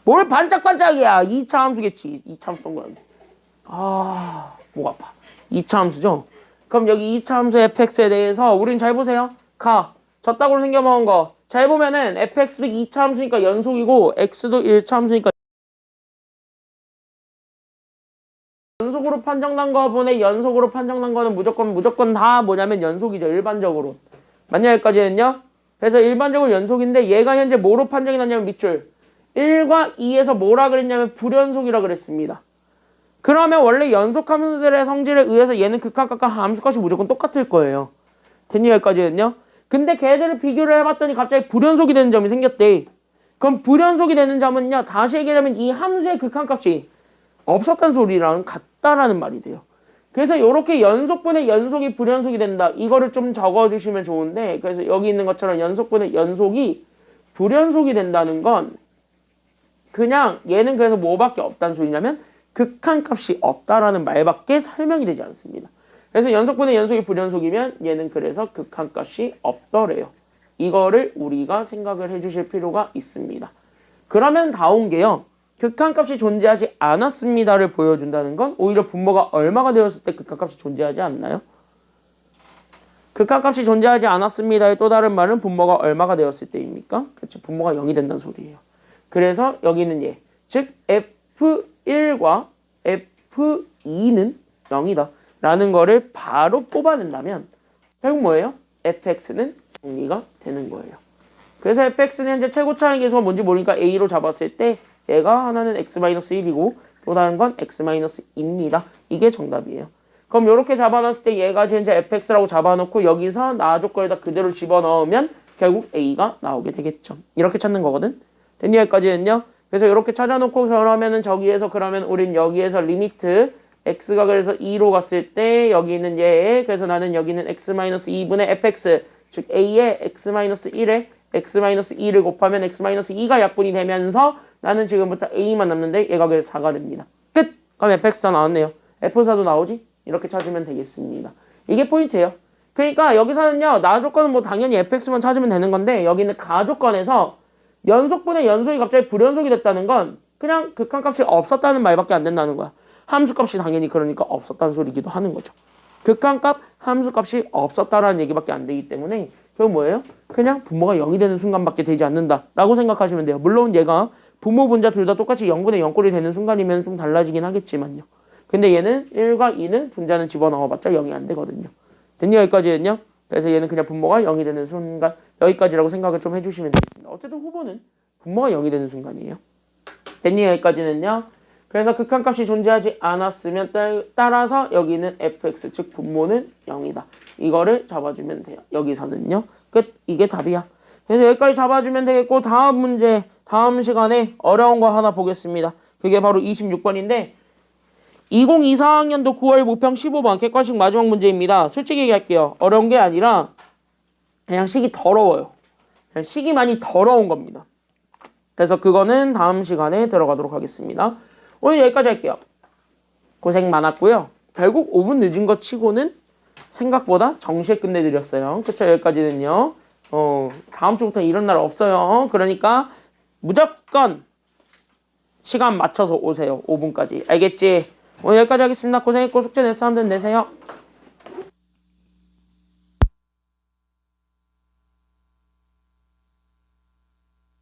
뭘 반짝반짝이야. 2차 함수겠지. 2차 함수 본 거야. 목 아파. 2차 함수죠? 그럼 여기 2차 함수 fx에 대해서 우린 잘 보세요. 졌다고 생겨먹은 거. 잘 보면은 fx도 2차 함수니까 연속이고 x도 1차 함수니까 연속으로 판정난 거분의 연속으로 판정난 거는 무조건 다 뭐냐면 연속이죠. 일반적으로. 맞냐 여기까지는요? 그래서 일반적으로 연속인데 얘가 현재 뭐로 판정이 났냐면 밑줄 1과 2에서 뭐라 그랬냐면 불연속이라 그랬습니다. 그러면 원래 연속 함수들의 성질에 의해서 얘는 극한값과 함수값이 무조건 똑같을 거예요. 됐니 여기까지는요? 근데 걔들을 비교를 해봤더니 갑자기 불연속이 되는 점이 생겼대. 그럼 불연속이 되는 점은요. 다시 얘기하면 이 함수의 극한값이 없었다는 소리랑 같다라는 말이 돼요. 그래서 이렇게 연속분의 연속이 불연속이 된다. 이거를 좀 적어주시면 좋은데 그래서 여기 있는 것처럼 연속분의 연속이 불연속이 된다는 건 그냥 얘는 그래서 뭐밖에 없다는 소리냐면 극한값이 없다라는 말밖에 설명이 되지 않습니다. 그래서 연속분의 연속이 불연속이면 얘는 그래서 극한값이 없더래요. 이거를 우리가 생각을 해주실 필요가 있습니다. 그러면 다운 게요. 극한값이 존재하지 않았습니다를 보여준다는 건 오히려 분모가 얼마가 되었을 때 극한값이 존재하지 않나요? 극한값이 존재하지 않았습니다의 또 다른 말은 분모가 얼마가 되었을 때입니까? 그렇죠. 분모가 0이 된다는 소리예요. 그래서 여기는 얘. 즉 F1과 F2는 0이다. 라는 거를 바로 뽑아낸다면 결국 뭐예요? fx는 정리가 되는 거예요. 그래서 fx는 현재 최고차의 계수가 뭔지 모르니까 a로 잡았을 때 얘가 하나는 x-1이고 또 다른 건 x-2입니다. 이게 정답이에요. 그럼 이렇게 잡아놨을 때 얘가 이제 fx라고 잡아놓고 여기서 나 조건에다 그대로 집어넣으면 결국 a가 나오게 되겠죠. 이렇게 찾는 거거든. 됐니? 여기까지는요. 그래서 이렇게 찾아놓고 그러면은 저기에서 그러면 우린 여기에서 리미트 x가 그래서 2로 갔을 때 여기 있는 얘 그래서 나는 여기는 x-2분의 fx 즉 a의 x-1에 x-2를 곱하면 x-2가 약분이 되면서 나는 지금부터 a만 남는데 얘가 그래서 4가 됩니다. 끝! 그럼 fx가 나왔네요. f4도 나오지? 이렇게 찾으면 되겠습니다. 이게 포인트예요. 그러니까 여기서는요. 나 조건은 뭐 당연히 fx만 찾으면 되는 건데 여기는 가 조건에서 연속분의 연속이 갑자기 불연속이 됐다는 건 그냥 극한값이 없었다는 말밖에 안 된다는 거야. 함수값이 당연히 그러니까 없었다는 소리기도 하는 거죠. 극한값, 함수값이 없었다라는 얘기밖에 안 되기 때문에 그건 뭐예요? 그냥 분모가 0이 되는 순간밖에 되지 않는다라고 생각하시면 돼요. 물론 얘가 분모 분자 둘 다 똑같이 0분의 0꼴이 되는 순간이면 좀 달라지긴 하겠지만요. 근데 얘는 1과 2는 분자는 집어넣어봤자 0이 안 되거든요. 됐니? 여기까지는요. 그래서 얘는 그냥 분모가 0이 되는 순간 여기까지라고 생각을 좀 해주시면 되겠습니다. 어쨌든 후보는 분모가 0이 되는 순간이에요. 됐니? 여기까지는요. 그래서 극한값이 존재하지 않았으면 따라서 여기는 fx 즉 분모는 0이다. 이거를 잡아주면 돼요. 여기서는요. 끝. 이게 답이야. 그래서 여기까지 잡아주면 되겠고 다음 문제 다음 시간에 어려운 거 하나 보겠습니다. 그게 바로 26번인데 2024학년도 9월 모평 15번 객관식 마지막 문제입니다. 솔직히 얘기할게요. 어려운 게 아니라 그냥 식이 더러워요. 그냥 식이 많이 더러운 겁니다. 그래서 그거는 다음 시간에 들어가도록 하겠습니다. 오늘 여기까지 할게요. 고생 많았고요. 결국 5분 늦은 것 치고는 생각보다 정시에 끝내드렸어요. 그쵸? 여기까지는요. 다음 주부터 이런 날 없어요. 그러니까 무조건 시간 맞춰서 오세요. 5분까지. 알겠지? 오늘 여기까지 하겠습니다. 고생했고 숙제 낼 사람들 내세요.